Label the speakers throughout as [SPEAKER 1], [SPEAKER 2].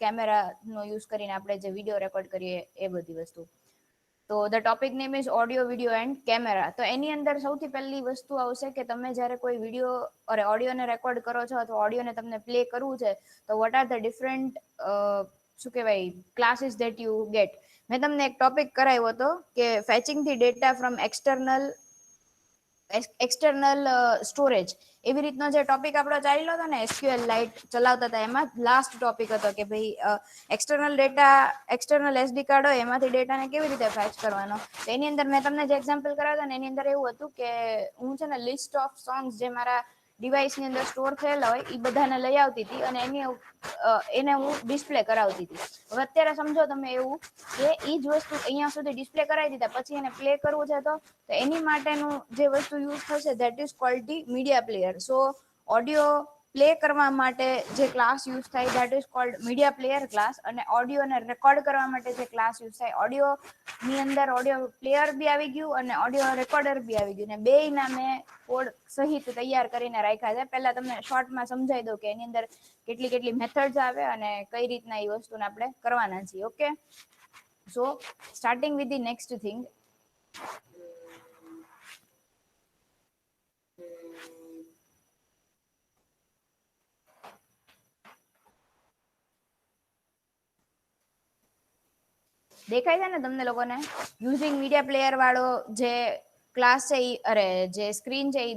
[SPEAKER 1] કેમેરાનો યુઝ કરીને આપણે જે વિડીયો રેકોર્ડ કરીએ એ બધી વસ્તુ. તો the topic name is audio video and camera. તો એની અંદર સૌથી પહેલી વસ્તુ આવશે કે તમે જ્યારે કોઈ વિડીયો ઓડિયોને રેકોર્ડ કરો છો અથવા ઓડિયોને તમને પ્લે કરવું છે, તો વોટ આર ધ ડિફરન્ટ શું કહેવાય ક્લાસીસ ધેટ યુ ગેટ. મેં તમને એક ટોપિક કરાવ્યો હતો કે fetching the data from external storage. એવી રીતનો જે ટોપિક આપણો ચાલ્યો હતો ને SQL લાઇટ ચલાવતા હતા, એમાં લાસ્ટ ટોપિક હતો કે ભાઈ external data, external SD card હોય એમાંથી ડેટાને કેવી રીતે ફેચ કરવાનો. તો એની અંદર મેં તમને જે એક્ઝામ્પલ કરાવ્યો હતો ને એની અંદર એવું હતું કે હું છે ને લિસ્ટ ઓફ સોંગ્સ જે મારા ડિવાઇસની અંદર સ્ટોર થયેલા હોય એ બધાને લઈ આવતી હતી અને એને હું ડિસ્પ્લે કરાવતી હતી. હવે અત્યારે સમજો તમે એવું કે એ જ વસ્તુ અહીંયા સુધી ડિસ્પ્લે કરાવી દીધા પછી એને પ્લે કરવું છે તો એની માટેનું જે વસ્તુ યુઝ થશે that is cold the media player. So audio play કરવા માટે જે ક્લાસ યુઝ થાય that is called media player class, અને ઓડિયોને રેકોર્ડ કરવા માટે જે ક્લાસ યુઝ થાય, ઓડિયોની અંદર ઓડિયો પ્લેયર બી આવી ગયું અને ઓડિયો રેકોર્ડર બી આવી ગયું, ને બેયના મેં કોડ સહિત તૈયાર કરીને રાખ્યા છે. પહેલા તમને શોર્ટમાં સમજાવી દઉં કે એની અંદર કેટલી મેથડ્સ આવે અને કઈ રીતના એ વસ્તુને આપણે કરવાના છીએ. Okay, so starting with the next thing. દેખાય છે ને તમને લોકોને યુઝિંગ મીડિયા પ્લેયર વાળો જે ક્લાસ છે જે સ્ક્રીન છે એ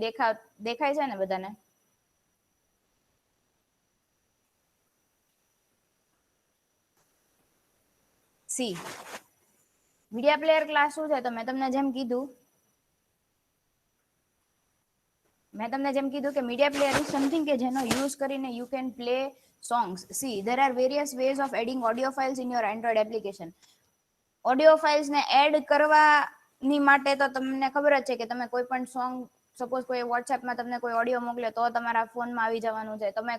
[SPEAKER 1] દેખાય છે ને બધાને? સી મીડિયા પ્લેયર ક્લાસ શું છે? તો મેં તમને જેમ કીધું કે મીડિયા પ્લેયર ઇઝ સમથિંગ કે જેનો યુઝ કરીને you can play songs. See, there are various ways of adding audio files in your Android application. Audio ફાઇલ્સને એડ કરવાની માટે તો તમને ખબર જ છે કે તમે કોઈ પણ સોંગ, સપોઝ કોઈ વોટ્સએપમાં તમને કોઈ ઓડિયો મોકલે તો તમારા ફોનમાં આવી જવાનું છે. તમે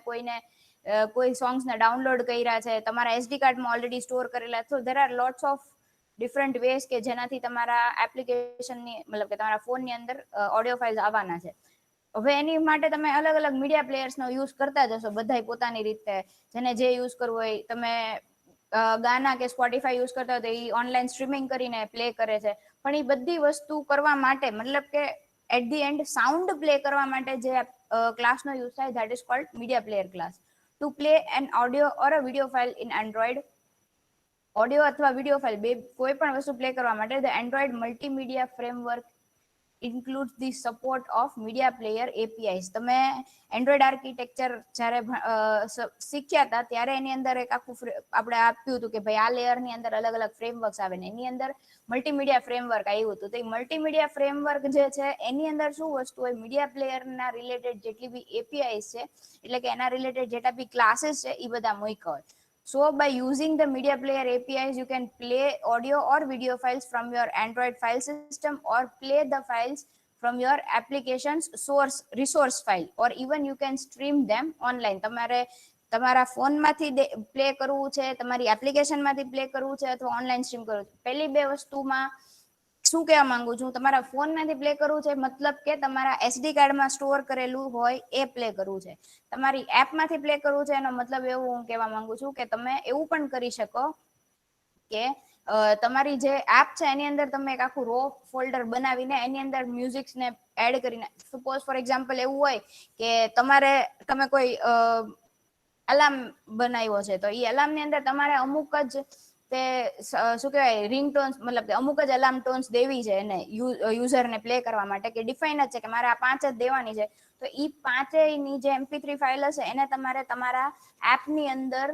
[SPEAKER 1] કોઈ સોંગ્સને ડાઉનલોડ કર્યા છે, તમારા SD કાર્ડમાં ઓલરેડી સ્ટોર કરેલા. So there are lots of different ways કે જેનાથી તમારા એપ્લિકેશનની મતલબ કે તમારા ફોનની અંદર ઓડિયો ફાઇલ્સ આવવાના છે. હવે એની માટે તમે અલગ અલગ મીડિયા પ્લેયર્સનો યુઝ કરતા જશો, બધાય પોતાની રીતે, જેને જે યુઝ કરવું હોય. તમે ગાના કે સ્પોટીફાઈ યુઝ કરતા હોય તો એ ઓનલાઈન સ્ટ્રીમિંગ કરીને પ્લે કરે છે. પણ એ બધી વસ્તુ કરવા માટે મતલબ કે at the end sound play કરવા માટે જે ક્લાસનો યુઝ થાય that is called media player class. To play an audio or a video file in Android, audio અથવા વિડીયો ફાઇલ કોઈ પણ વસ્તુ પ્લે કરવા માટે the Android multimedia framework includes the support of media player APIs. તમે Android architecture જ્યારે શીખ્યા હતા ત્યારે એની અંદર એક આખું આપણે આપ્યું હતું કે ભાઈ આ લેયરની અંદર અલગ અલગ ફ્રેમવર્ક્સ આવે ને એની અંદર મલ્ટીમીડિયા ફ્રેમવર્ક આવ્યું હતું. તો એ મલ્ટીમીડિયા ફ્રેમવર્ક જે છે એની અંદર શું વસ્તુ હોય, મીડિયા પ્લેયરના રિલેટેડ જેટલી બી APIs છે, એટલે કે એના રિલેટેડ જેટલા બી ક્લાસીસ છે એ બધા મૂક્યા હોય. So by using the media player APIs, you can play audio or video files from your Android file system or play the files from your application's resource file, or even you can stream them online. તમારા ફોનમાંથી play કરવું છે, તમારી એપ્લિકેશનમાંથી play કરવું છે અથવા online stream કરવું છે. પહેલી બે વસ્તુમાં શું કહેવા માંગુ છું, તમારા ફોનમાંથી પ્લે કરવું છે મતલબ કે તમારા SD કાર્ડમાં સ્ટોર કરેલું હોય એ પ્લે કરવું છે. તમારી એપમાંથી પ્લે કરવું છે એનો મતલબ એવું હું કહેવા માંગુ છું કે તમે એવું પણ કરી શકો કે તમારી જે એપ છે એની અંદર તમે એક આખું રો ફોલ્ડર બનાવીને એની અંદર મ્યુઝિક્સને એડ કરીને, સપોઝ ફોર એક્ઝામ્પલ એવું હોય કે તમે કોઈ અલાર્મ બનાવ્યો છે તો એ અલાર્મની અંદર તમારે અમુક જ તે શું કહેવાય રિંગટોન્સ, મતલબ કે અમુક જ અલાર્મ ટોન્સ દેવી છે એને યુઝરને પ્લે કરવા માટે, કે ડિફાઇન જ છે કે મારે આ 5 જ દેવાની છે. તો એ 5ની જે MP3 ફાઇલ હશે એને તમારે તમારા એપની અંદર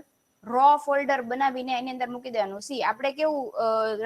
[SPEAKER 1] રો ફોલ્ડર બનાવીને એની અંદર મૂકી દેવાનું. સી આપણે કેવું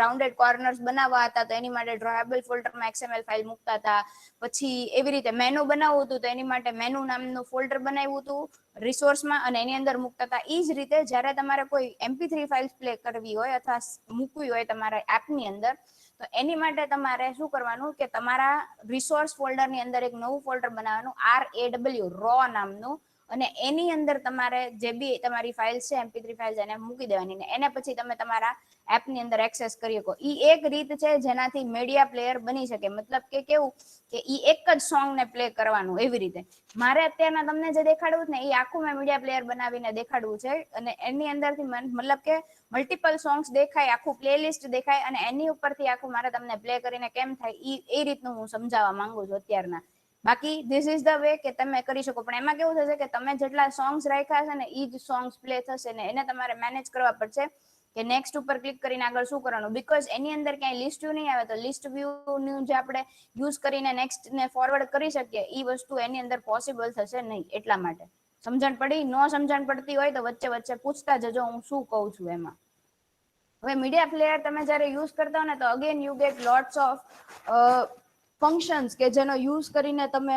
[SPEAKER 1] રાઉન્ડેડ કોર્નર્સ બનાવવા હતા તો એની માટે ડ્રોએબલ ફોલ્ડરમાં XML ફાઇલ મૂકતા હતા. પછી એવી રીતે મેનુ બનાવવું હતું તો એની માટે મેનુ નામનું ફોલ્ડર બનાવ્યું હતું રિસોર્સમાં અને એની અંદર મૂકતા હતા. એ જ રીતે જ્યારે તમારે કોઈ MP3 ફાઇલ્સ પ્લે કરવી હોય અથવા મૂકવી હોય તમારા એપની અંદર, તો એની માટે તમારે શું કરવાનું કે તમારા રિસોર્સ ફોલ્ડરની અંદર એક નવું ફોલ્ડર બનાવવાનું, RAW રો નામનું, અને એની અંદર તમારે જે બી તમારી ફાઇલ છે MP3 ફાઇલ એને મૂકી દેવાની ને એને પછી તમે તમારા એપની અંદર એક્સેસ કરી શકો. ઈ એક રીત છે જેનાથી મીડિયા પ્લેયર બની શકે. મતલબ કે કેવું કે ઈ એક જ સોંગ ને પ્લે કરવાનું એવી રીતે. મારે અત્યારના તમને જે દેખાડવું ને એ આખું મેં મીડિયા પ્લેયર બનાવીને દેખાડવું છે અને એની અંદરથી મતલબ કે મલ્ટિપલ સોંગ્સ દેખાય, આખું પ્લેલિસ્ટ દેખાય અને એની ઉપરથી આખું મારે તમને પ્લે કરીને કેમ થાય એ રીતનું હું સમજાવવા માંગુ છું અત્યારના. બાકી ધીસ ઇઝ ધ વે કે તમે કરી શકો. પણ એમાં કેવું થશે કે તમે જેટલા સોંગ્સ રાખ્યા છે ને એ જ સોંગ્સ પ્લે થશે ને એને તમારે મેનેજ કરવા પડશે કે નેક્સ્ટ ઉપર ક્લિક કરીને આગળ શું કરવાનું. બીકોઝ એની અંદર ક્યાંય લિસ્ટ વ્યૂ નહીં આવે તો લિસ્ટ વ્યૂ નું જે આપણે યુઝ કરીને નેક્સ્ટ ને ફોરવર્ડ કરી શકીએ એ વસ્તુ એની અંદર પોસિબલ થશે નહીં. એટલા માટે સમજણ પડી? નો સમજણ પડતી હોય તો વચ્ચે વચ્ચે પૂછતા જજો હું શું કહું છું એમાં. હવે મીડિયા પ્લેયર તમે જ્યારે યુઝ કરતા હો ને તો again you get lots of functions કે જેનો યુઝ કરીને તમે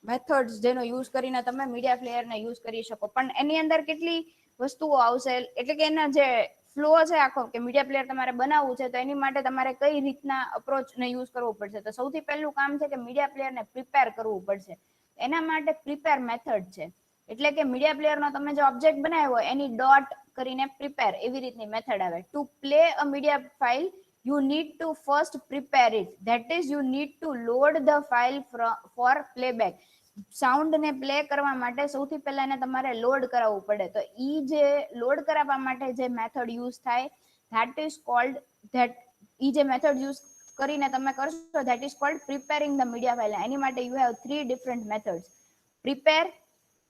[SPEAKER 1] મેથડ્સ જેનો યુઝ કરીને તમે મીડિયા પ્લેયરને યુઝ કરી શકો. પણ એની અંદર કેટલી વસ્તુઓ આવશે એટલે કે એના જે ફ્લો છે આખો કે મીડિયા પ્લેયર તમારે બનાવવું છે તો એની માટે તમારે કઈ રીતના અપ્રોચને યુઝ કરવો પડશે. તો સૌથી પહેલું કામ છે કે મીડિયા પ્લેયરને પ્રિપેર કરવું પડશે. એના માટે પ્રિપેર મેથડ છે. એટલે કે મીડિયા પ્લેયરનો તમે જે ઓબ્જેક્ટ બનાવ્યો હોય એની ડોટ કરીને પ્રિપેર એવી રીતની મેથડ આવે. To play a media file you need to first prepare it. That is, you need to load the file for playback. Sound ને પ્લે કરવા માટે સૌથી પહેલા એને તમારે લોડ કરાવવું પડે. તો ઈ જે લોડ કરાવવા માટે જે મેથડ યુઝ થાય that is called that ઈ જે મેથડ યુઝ કરીને તમે કરશો that is called preparing the media file. એની માટે you have 3 different methods.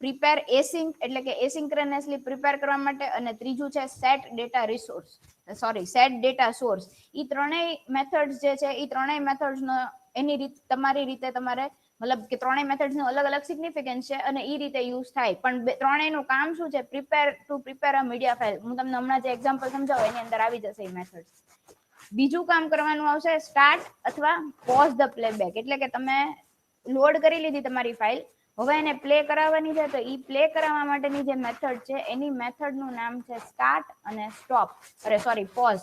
[SPEAKER 1] Prepare એસિંક એટલે કે એસિંક્રનસલી પ્રિપેર કરવા માટે અને ત્રીજું છે સેટ ડેટા સોર્સ. ઈ ત્રણેય મેથડ્સ જે છે ઈ ત્રણેય મેથડ્સનો એની રીત તમારી રીતે તમારે મતલબ કે ત્રણેય મેથડ્સનું અલગ અલગ સિગ્નિફિકન્સ છે અને ઈ રીતે યુઝ થાય. પણ ત્રણેયનું કામ શું છે? Prepare a media file. હું તમને હમણાં જે એક્ઝામ્પલ સમજાવું એની અંદર આવી જશે એ મેથડ. બીજું કામ કરવાનું આવશે સ્ટાર્ટ અથવા પોઝ ધ પ્લેબેક. એટલે કે તમે લોડ કરી લીધી તમારી ફાઇલ, હવે એને પ્લે કરાવવાની છે તો ઈ પ્લે કરાવવા માટેની જે મેથડ છે એની મેથડનું નામ છે સ્ટાર્ટ અને પોઝ.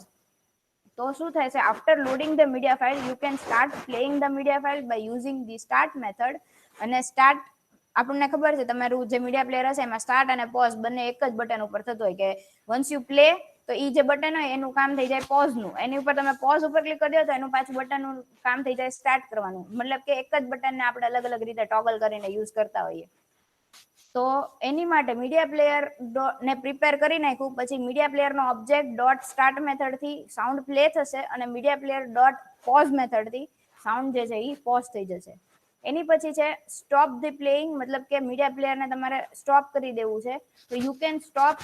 [SPEAKER 1] તો શું થાય છે? After loading the media file you can start playing the media file by using the start method. અને સ્ટાર્ટ આપણને ખબર છે તમારું જે મીડિયા પ્લેયર હશે એમાં સ્ટાર્ટ અને પોઝ બંને એક જ બટન ઉપર થતું હોય કે વન્સ યુ પ્લે તો ઈ જે બટન હોય એનું કામ થઈ જાય પોઝનું. એની ઉપર તમે પોઝ ઉપર ક્લિક કરી દો તો એનું પાછું બટનનું કામ થઈ જાય સ્ટાર્ટ કરવાનું. મતલબ કે એક જ બટનને આપણે અલગ અલગ રીતે ટોગલ કરીને યુઝ કરતા હોઈએ. તો એની માટે મીડિયા પ્લેયર ને પ્રિપેર કરી નાખ્યું પછી મીડિયા પ્લેયરનો ઓબ્જેક્ટ ડોટ સ્ટાર્ટ મેથડથી સાઉન્ડ પ્લે થશે અને મીડિયા પ્લેયર ડોટ પોઝ મેથડથી સાઉન્ડ જે છે એ પોઝ થઈ જશે. એની પછી છે સ્ટોપ ધી પ્લેઇંગ. મતલબ કે મીડિયા પ્લેયરને તમારે સ્ટોપ કરી દેવું છે તો you can stop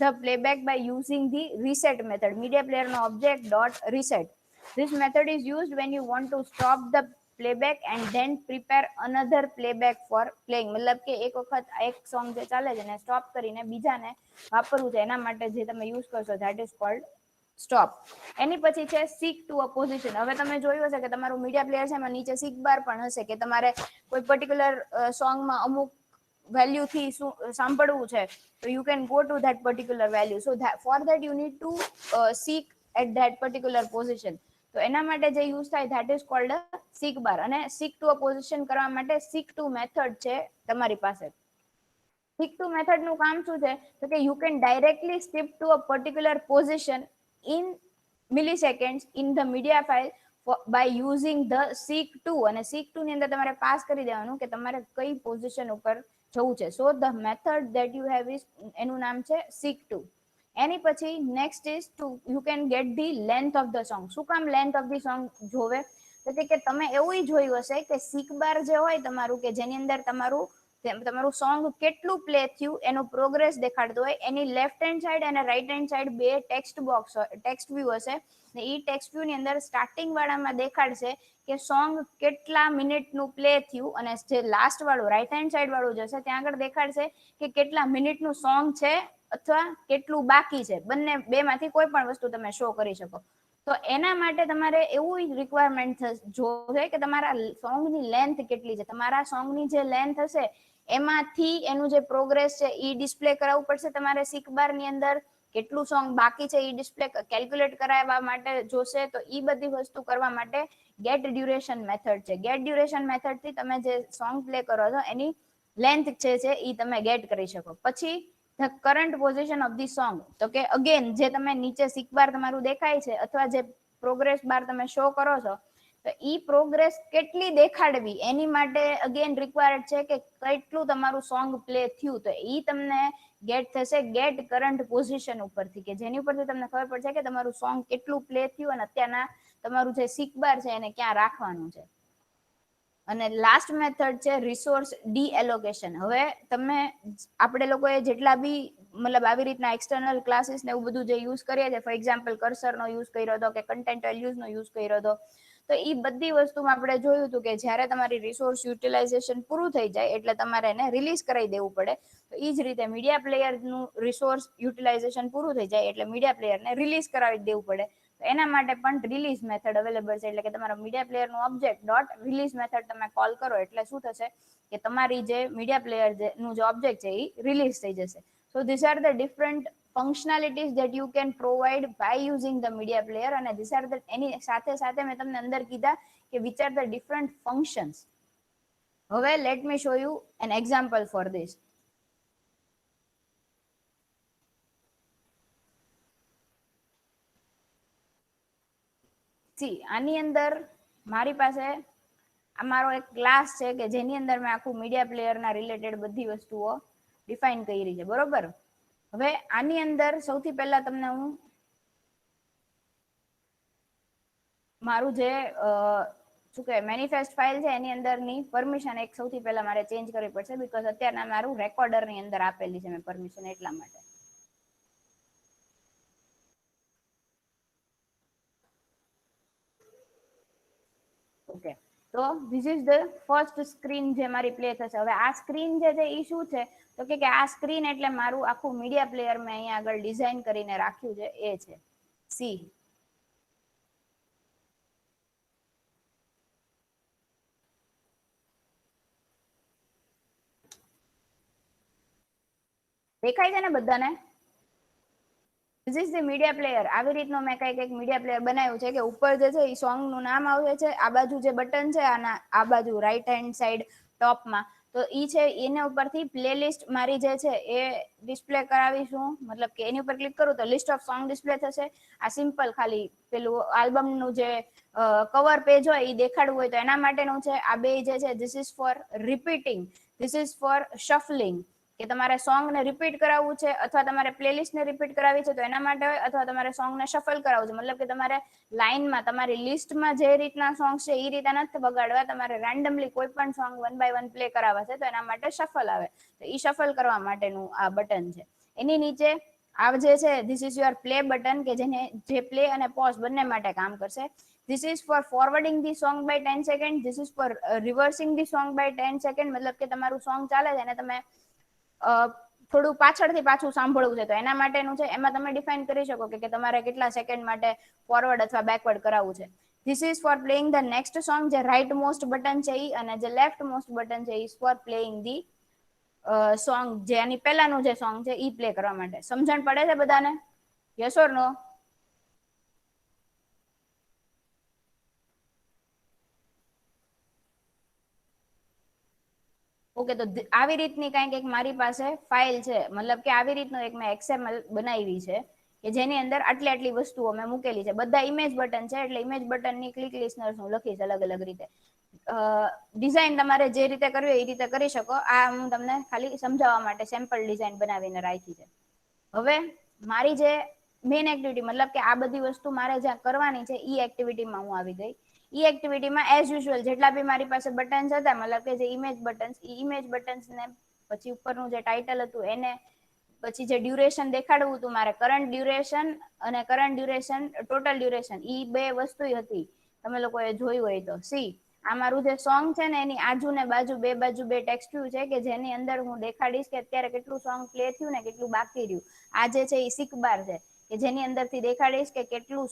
[SPEAKER 1] the playback by using the reset method. Media પ્લેયરનો object dot reset. This method is used when you want to stop the playback and then prepare another playback for playing. મતલબ કે એક વખત એક song જે ચાલે છે ને સ્ટોપ કરીને બીજાને વાપરવું છે એના માટે જે તમે યુઝ કરશો that is called સ્ટોપ. એની પછી છે સીક ટુ અ પોઝિશન. હવે તમે જોયું હશે કે તમારું મીડિયા પ્લેયર છે એમાં નીચે સીક બાર પણ હશે કે તમારે કોઈ પર્ટિક્યુલર સોંગમાં અમુક વેલ્યુ થી સાંભળવું છે તો you can go to that particular value. So for that you need to seek at that particular position. તો એના માટે જે યુઝ થાય that is called seek bar. અને સીક ટુ અ પોઝિશન કરવા માટે સીક ટુ મેથડ છે તમારી પાસે. સીક ટુ મેથડ નું કામ શું છે તો કે you can directly skip to a particular position in milliseconds in the media file by using the seek to. અને સીક ટુ ની અંદર તમારે પાસ કરી દેવાનું કે તમારે કઈ પોઝિશન ઉપર જવું છે. So the method that you have is એનું નામ છે સીક ટુ. એની પછી next is two you can get the length of the song. શું કામ લેન્થ ઓફ ધી સોંગ જોવે તો કે તમે એવું જોયું હશે કે સીક બાર જે હોય તમારું કે જેની અંદર તમારું સોંગ કેટલું પ્લે થયું એનું પ્રોગ્રેસ દેખાડતું હોય એની લેફ્ટ હેન્ડ સાઈડ અને રાઈટ હેન્ડ સાઈડ બે ટેક્સ્ટ બોક્સ ટેક્સ્ટ વ્યૂ હશે ને ઈ ટેક્સ્ટ વ્યૂ ની અંદર સ્ટાર્ટિંગ વાળામાં દેખાડશે કે સોંગ કેટલા મિનિટનું પ્લે થયું અને જે લાસ્ટ વાળું રાઈટ હેન્ડ સાઈડ વાળું જશે ત્યાં આગળ દેખાડશે કે કેટલા મિનિટનું સોંગ છે અથવા કેટલું બાકી છે. બંને બેમાંથી કોઈ પણ વસ્તુ તમે શો કરી શકો. તો એના માટે તમારે એવું રિક્વાયરમેન્ટ જોશે કે તમારા સોંગની લેન્થ કેટલી છે. તમારા સોંગની જે લેન્થ હશે એમાંથી એનું જે પ્રોગ્રેસ છે એ ડિસ્પ્લે કરાવવું પડશે તમારે સીક બાર ની અંદર. કેટલું સોંગ બાકી છે એ ડિસ્પ્લે કેલ્ક્યુલેટ કરાવવા માટે જોશે. તો એ બધી વસ્તુ કરવા માટે ગેટ ડ્યુરેશન મેથડ છે. ગેટ ડ્યુરેશન મેથડ થી તમે જે સોંગ પ્લે કરો છો એની લેન્થ છે એ તમે ગેટ કરી શકો. પછી the current position of the song, તો કે અગેન જે તમે નીચે સિક બાર તમારું દેખાય છે અથવા જે પ્રોગ્રેસ બાર તમે શો કરો છો, તો ઈ પ્રોગ્રેસ કેટલી દેખાડવી એની માટે અગેન રિક્વાયર્ડ છે કે કેટલું તમારું સોંગ પ્લે થયું. તો ઈ તમને ગેટ થશે ગેટ કરંટ પોઝિશન ઉપરથી, કે જેની ઉપરથી તમને ખબર પડશે કે તમારું સોંગ કેટલું પ્લે થયું અને અત્યારના તમારું જે સિક બાર છે એને ક્યાં રાખવાનું છે. અને લાસ્ટ મેથડ છે રિસોર્સ ડી એલોકેશન. હવે તમે આપણે લોકોએ જેટલા બી મતલબ આવી રીતના એક્સટર્નલ ક્લાસીસ ને એવું બધું જે યુઝ કરીએ છીએ, ફોર એક્ઝામ્પલ કર્સરનો યુઝ કર્યો હતો કે કન્ટેન્ટ વેલ્યુઝનો યુઝ કર્યો હતો, તો એ બધી વસ્તુમાં આપણે જોયું હતું કે જ્યારે તમારી રિસોર્સ યુટિલાઇઝેશન પૂરું થઈ જાય એટલે તમારે એને રિલીઝ કરાવી દેવું પડે. તો એ જ રીતે મીડિયા પ્લેયરનું રિસોર્સ યુટિલાઇઝેશન પૂરું થઈ જાય એટલે મીડિયા પ્લેયરને રિલીઝ કરાવી દેવું પડે. તો એના માટે પણ રિલીઝ મેથડ અવેલેબલ છે. એટલે કે તમારા મીડિયા પ્લેયરનું ઓબ્જેક્ટ ડોટ રિલીઝ મેથડ તમે કોલ કરો એટલે શું થશે કે તમારી જે મીડિયા પ્લેયર નું જે ઓબ્જેક્ટ છે એ રિલીઝ થઈ જશે. So this are the different functionalities that you can provide by using the media player, અને these are the એની સાથે સાથે મેં તમને અંદર કીધા કે which are the different functions. હવે let me show you an example for this. C આની અંદર મારી પાસે આ મારો એક ક્લાસ છે કે જેની અંદર મેં આખું મીડિયા પ્લેયરના રિલેટેડ બધી વસ્તુઓ ડિફાઇન કરી છે, બરોબર. હવે આની અંદર સૌથી પહેલા તમને હું મારું જે શું કહેવાય મેનિફેસ્ટ ફાઇલ છે એની અંદરની પરમિશન એક સૌથી પહેલા મારે ચેન્જ કરવી પડશે, બીકોઝ અત્યારના મારું રેકોર્ડરની અંદર આપેલી છે મેં પરમિશન, એટલા માટે. ઓકે, તો this is the first screen જે મારી પ્લે થશે. હવે આ સ્ક્રીન જે છે એ શું છે, તો કે આ સ્ક્રીન એટલે મારું આખું મીડિયા પ્લેયર મેં અહીંયા આગળ ડિઝાઇન કરીને રાખ્યું છે એ છે સી. દેખાય છે ને બધાને? This is the media player. આવી રીતનો મેં કંઈક એક મીડિયા પ્લેયર બનાવ્યું છે કે ઉપર જે છે એ સોંગનું નામ આવે છે, આ બાજુ જે બટન છે આના આ બાજુ રાઈટ હેન્ડ સાઈડ ટોપમાં, તો ઈ છે એના ઉપરથી પ્લેલિસ્ટ મારી જે છે એ ડિસ્પ્લે કરાવીશું. મતલબ કે એની ઉપર ક્લિક કરું તો લિસ્ટ ઓફ સોંગ ડિસ્પ્લે થશે. આ સિમ્પલ ખાલી પેલું આલ્બમનું જે કવર પેજ હોય એ દેખાડવું હોય તો એના માટેનું છે. આ બે જે છે this is for repeating, this is for shuffling, કે તમારે સોંગને રિપીટ કરાવવું છે અથવા તમારે પ્લેલિસ્ટને રિપીટ કરાવી છે તો એના માટે હોય, અથવા તમારે સોંગને શફલ કરાવવું છે. મતલબ કે તમારે લાઇનમાં તમારી લિસ્ટમાં જે રીતના સોંગ છે એ રીતે નથી બગાડવા, તમારે રેન્ડમલી કોઈ પણ song one by one play કરાવવા છે તો એના માટે શફલ આવે. તો એ શફલ કરવા માટેનું આ બટન છે. એની નીચે આ જે છે this is your play button, કે જેને જે પ્લે અને પોઝ બંને માટે કામ કરશે. This is for forwarding the song by 10 seconds. This is for reversing the song by 10 seconds. મતલબ કે તમારું સોંગ ચાલે છે અને તમે થોડું પાછળથી પાછું સાંભળવું છે તો એના માટેનું છે. એમાં તમે ડિફાઇન કરી શકો કે તમારે કેટલા સેકન્ડ માટે ફોરવર્ડ અથવા બેકવર્ડ કરાવવું છે. This is four playing the next song. જે રાઈટ મોસ્ટ બટન છે ઈ, અને જે લેફ્ટ મોસ્ટ બટન છે E for playing the song, જે આની પહેલાનું જે સોંગ છે ઈ પ્લે કરવા માટે. સમજણ પડે છે બધાને? Yes or no? ઓકે, તો આવી રીતની કંઈક એક મારી પાસે ફાઇલ છે. મતલબ કે આવી રીતનું એક મેં XML બનાવી છે કે જેની અંદર આટલી આટલી વસ્તુઓ મેં મૂકેલી છે. બધા ઇમેજ બટન છે એટલે ઇમેજ બટનની ક્લિક લિસ્નર્સ હું લખીશ અલગ અલગ રીતે. ડિઝાઇન તમારે જે રીતે કરવી હોય એ રીતે કરી શકો. આ હું તમને ખાલી સમજાવવા માટે સેમ્પલ ડિઝાઇન બનાવીને રાખી છે. હવે મારી જે મેઇન એક્ટિવિટી, મતલબ કે આ બધી વસ્તુ મારે જ્યાં કરવાની છે ઈ એક્ટિવિટીમાં હું આવી ગઈ. ઈ એક્ટિવિટીમાં એઝ યુઝ્યુઅલ જેટલા બી મારી પાસે બટન્સ હતા, મતલબ કે જે ઇમેજ બટન્સ, ઈ ઇમેજ બટન્સ ને પછી ઉપરનું જે ટાઇટલ હતું એને, પછી જે ડ્યુરેશન દેખાડવું હતું મારે, કરંટ ડ્યુરેશન અને કરંટ ડ્યુરેશન, ટોટલ ડ્યુરેશન, ઈ બે વસ્તુ હતી. તમે લોકોએ જોયું હોય તો સી આ મારું જે સોંગ છે ને એની આજુ ને બાજુ બે ટેક્સ્ટ છે કે જેની અંદર હું દેખાડીશ કે અત્યારે કેટલું સોંગ પ્લે થયું ને કેટલું બાકી રહ્યું. આ જે છે એ સિક બાર છે કે જેની અંદરથી દેખાડીશ કે કેટલું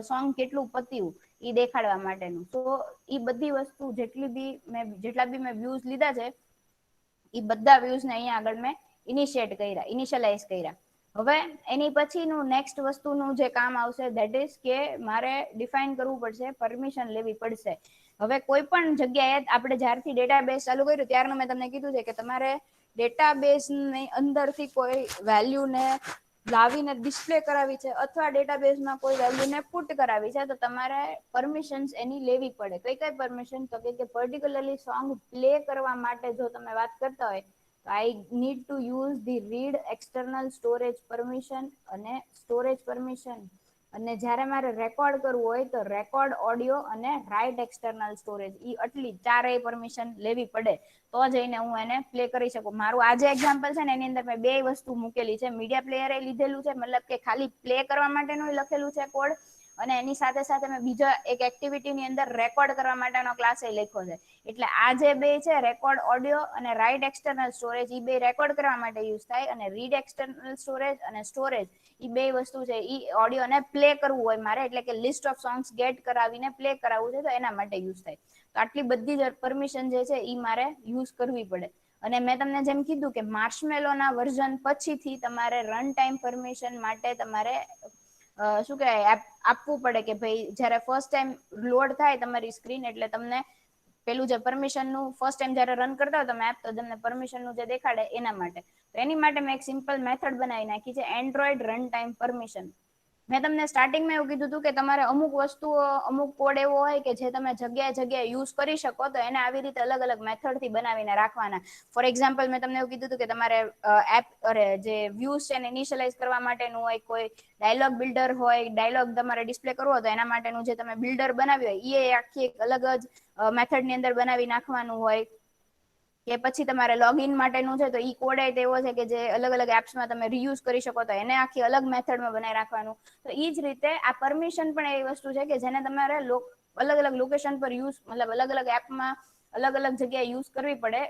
[SPEAKER 1] સોંગ કેટલું પત્યું એ દેખાડવા માટેનું. તો એ બધી વસ્તુ જેટલા બી મેં વ્યૂઝ લીધા છે એ બધા વ્યૂઝને અહીંયા આગળ મેં ઇનિશિયલાઇઝ કર્યા. હવે એની પછીનું નેક્સ્ટ વસ્તુનું જે કામ આવશે દેટ ઇઝ કે મારે ડિફાઇન કરવું પડશે, પરમિશન લેવી પડશે. હવે કોઈ પણ જગ્યાએ આપણે જ્યારથી ડેટાબેઝ ચાલુ કર્યું ત્યારનું મેં તમને કીધું છે કે તમારે ડેટાબેઝની અંદરથી કોઈ વેલ્યુને લાવીને ડિસ્પ્લે કરાવી છે અથવા ડેટાબેઝમાં કોઈ વેલ્યુને પુટ કરાવી છે તો તમારે પરમિશન્સ એની લેવી પડે. કઈ કઈ પરમિશન? તો કે પર્ટિક્યુલરલી સોંગ પ્લે કરવા માટે જો તમે વાત કરતા હોય તો I need to use the read external storage permission અને સ્ટોરેજ પરમિશન. અને જ્યારે મારે રેકોર્ડ કરવું હોય તો રેકોર્ડ ઓડિયો અને રાઇટ એક્સટર્નલ સ્ટોરેજ, ઈ આટલી ચારેય પરમિશન લેવી પડે તો જઈને હું એને પ્લે કરી શકું. મારું આ જે એક્ઝામ્પલ છે ને એની અંદર મેં બે વસ્તુ મૂકેલી છે. મીડિયા પ્લેયર લીધેલું છે, મતલબ કે ખાલી પ્લે કરવા માટેનું લખેલું છે કોડ, અને એની સાથે સાથે મેં બીજા એક એક્ટિવિટીની અંદર રેકોર્ડ કરવા માટેનો ક્લાસ લખ્યો છે. એટલે આ જે બે છે રેકોર્ડ ઓડિયો અને રાઇટ એક્સટર્નલ સ્ટોરેજ, એ બે રેકોર્ડ કરવા માટે યુઝ થાય, અને રીડ એક્સટર્નલ સ્ટોરેજ અને સ્ટોરેજ એ બે વસ્તુ છે એ ઓડિયોને પ્લે કરવું હોય મારે, એટલે કે લિસ્ટ ઓફ સોંગ્સ ગેટ કરાવીને પ્લે કરાવવું છે તો એના માટે યુઝ થાય. તો આટલી બધી જ પરમિશન જે છે એ મારે યુઝ કરવી પડે. અને મેં તમને જેમ કીધું કે માર્શમેલોના વર્ઝન પછીથી તમારે રન ટાઈમ પરમિશન માટે તમારે શું કહેવાય આપવું પડે કે ભાઈ જ્યારે ફર્સ્ટ ટાઈમ લોડ થાય તમારી સ્ક્રીન એટલે તમને પેલું જે પરમિશનનું ફર્સ્ટ ટાઈમ જ્યારે રન કરતા હોય તમે એપ તો તમને પરમિશનનું જે દેખાડે એના માટે. તો એની માટે મેં એક સિમ્પલ મેથડ બનાવી નાખી છે, એન્ડ્રોઈડ રન ટાઈમ પરમિશન. મેં તમને સ્ટાર્ટિંગમાં એવું કીધું હતું કે તમારે અમુક વસ્તુઓ અમુક કોડ એવો હોય કે જે તમે જગ્યાએ જગ્યાએ યુઝ કરી શકો, તો એને આવી રીતે અલગ અલગ મેથડથી બનાવીને રાખવાના. ફોર એક્ઝામ્પલ મેં તમને એવું કીધું હતું કે તમારે જે વ્યૂઝ છે એને ઇનિશિયલાઇઝ કરવા માટેનું હોય, કોઈ ડાયલોગ બિલ્ડર હોય, ડાયલોગ તમારે ડિસ્પ્લે કરવો હોય તો એના માટેનું જે તમે બિલ્ડર બનાવ્યું હોય એ આખી એક અલગ જ મેથડની અંદર બનાવી નાખવાનું હોય. કે પછી તમારે લોગિન માટેનું છે તો ઈ કોડ એવો છે કે જે અલગ અલગ એપ્સમાં તમે રીયુઝ કરી શકો, તો એને આખી અલગ મેથડમાં બનાવી રાખવાનું. તો એ જ રીતે આ પરમિશન પણ એવી વસ્તુ છે કે જેને તમારે અલગ અલગ લોકેશન પર યુઝ, મતલબ અલગ અલગ એપમાં અલગ અલગ જગ્યાએ યુઝ કરવી પડે.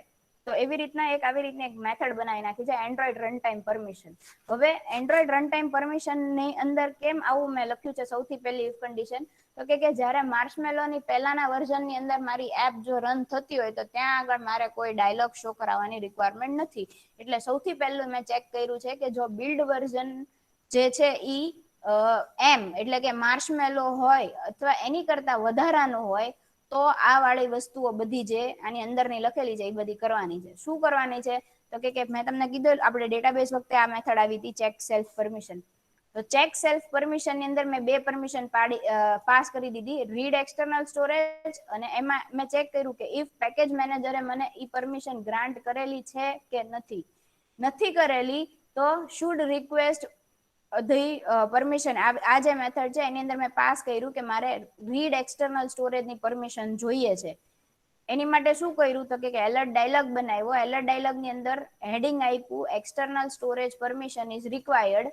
[SPEAKER 1] તો એવી રીતના આવી રીતની એક મેથડ બનાવી નાખી છે, એન્ડ્રોઈડ રન ટાઈમ પરમિશન. હવે એન્ડ્રોઈડ રન ટાઈમ પરમિશનની અંદર કેમ આવું મેં લખ્યું છે, સૌથી પહેલી ઇફ કન્ડિશન તો કે જ્યારે માર્શમેલોની પહેલાના વર્ઝનની અંદર મારી એપ જો રન થતી હોય તો ત્યાં આગળ મારે કોઈ ડાયલોગ શો કરાવવાની રિક્વાયરમેન્ટ નથી. એટલે સૌથી પહેલું મેં ચેક કર્યું છે કે જો બિલ્ડ વર્ઝન જે છે ઈ એમ એટલે કે માર્શમેલો હોય અથવા એની કરતા વધારાનું હોય તો આ વાળી વસ્તુઓ બધી જે આની અંદરની લખેલી છે એ બધી કરવાની છે. શું કરવાની છે? તો કે મેં તમને કીધું આપણે ડેટાબેઝ વખતે આ મેથડ આવી હતી, ચેક સેલ્ફ પરમિશન. તો ચેક સેલ્ફ પરમિશન ની અંદર મેં બે પરમિશન પાસ કરી દીધી, રીડ એક્સટર્નલ સ્ટોરેજ, અને એમાં મેં ચેક કર્યું કે ઇફ પેકેજ મેનેજરે મને ઈ પરમિશન ગ્રાન્ટ કરેલી છે કે નથી કરેલી તો શુડ રિક્વેસ્ટ પરમિશન. આ જે મેથડ છે એની અંદર મેં પાસ કર્યું કે મારે રીડ એક્સટર્નલ સ્ટોરેજની પરમિશન જોઈએ છે. એની માટે શું કર્યું તો કે એલર્ટ ડાયલોગ બનાવ્યો. એલર્ટ ડાયલોગ ની અંદર હેડિંગ આપ્યું external storage permission is required,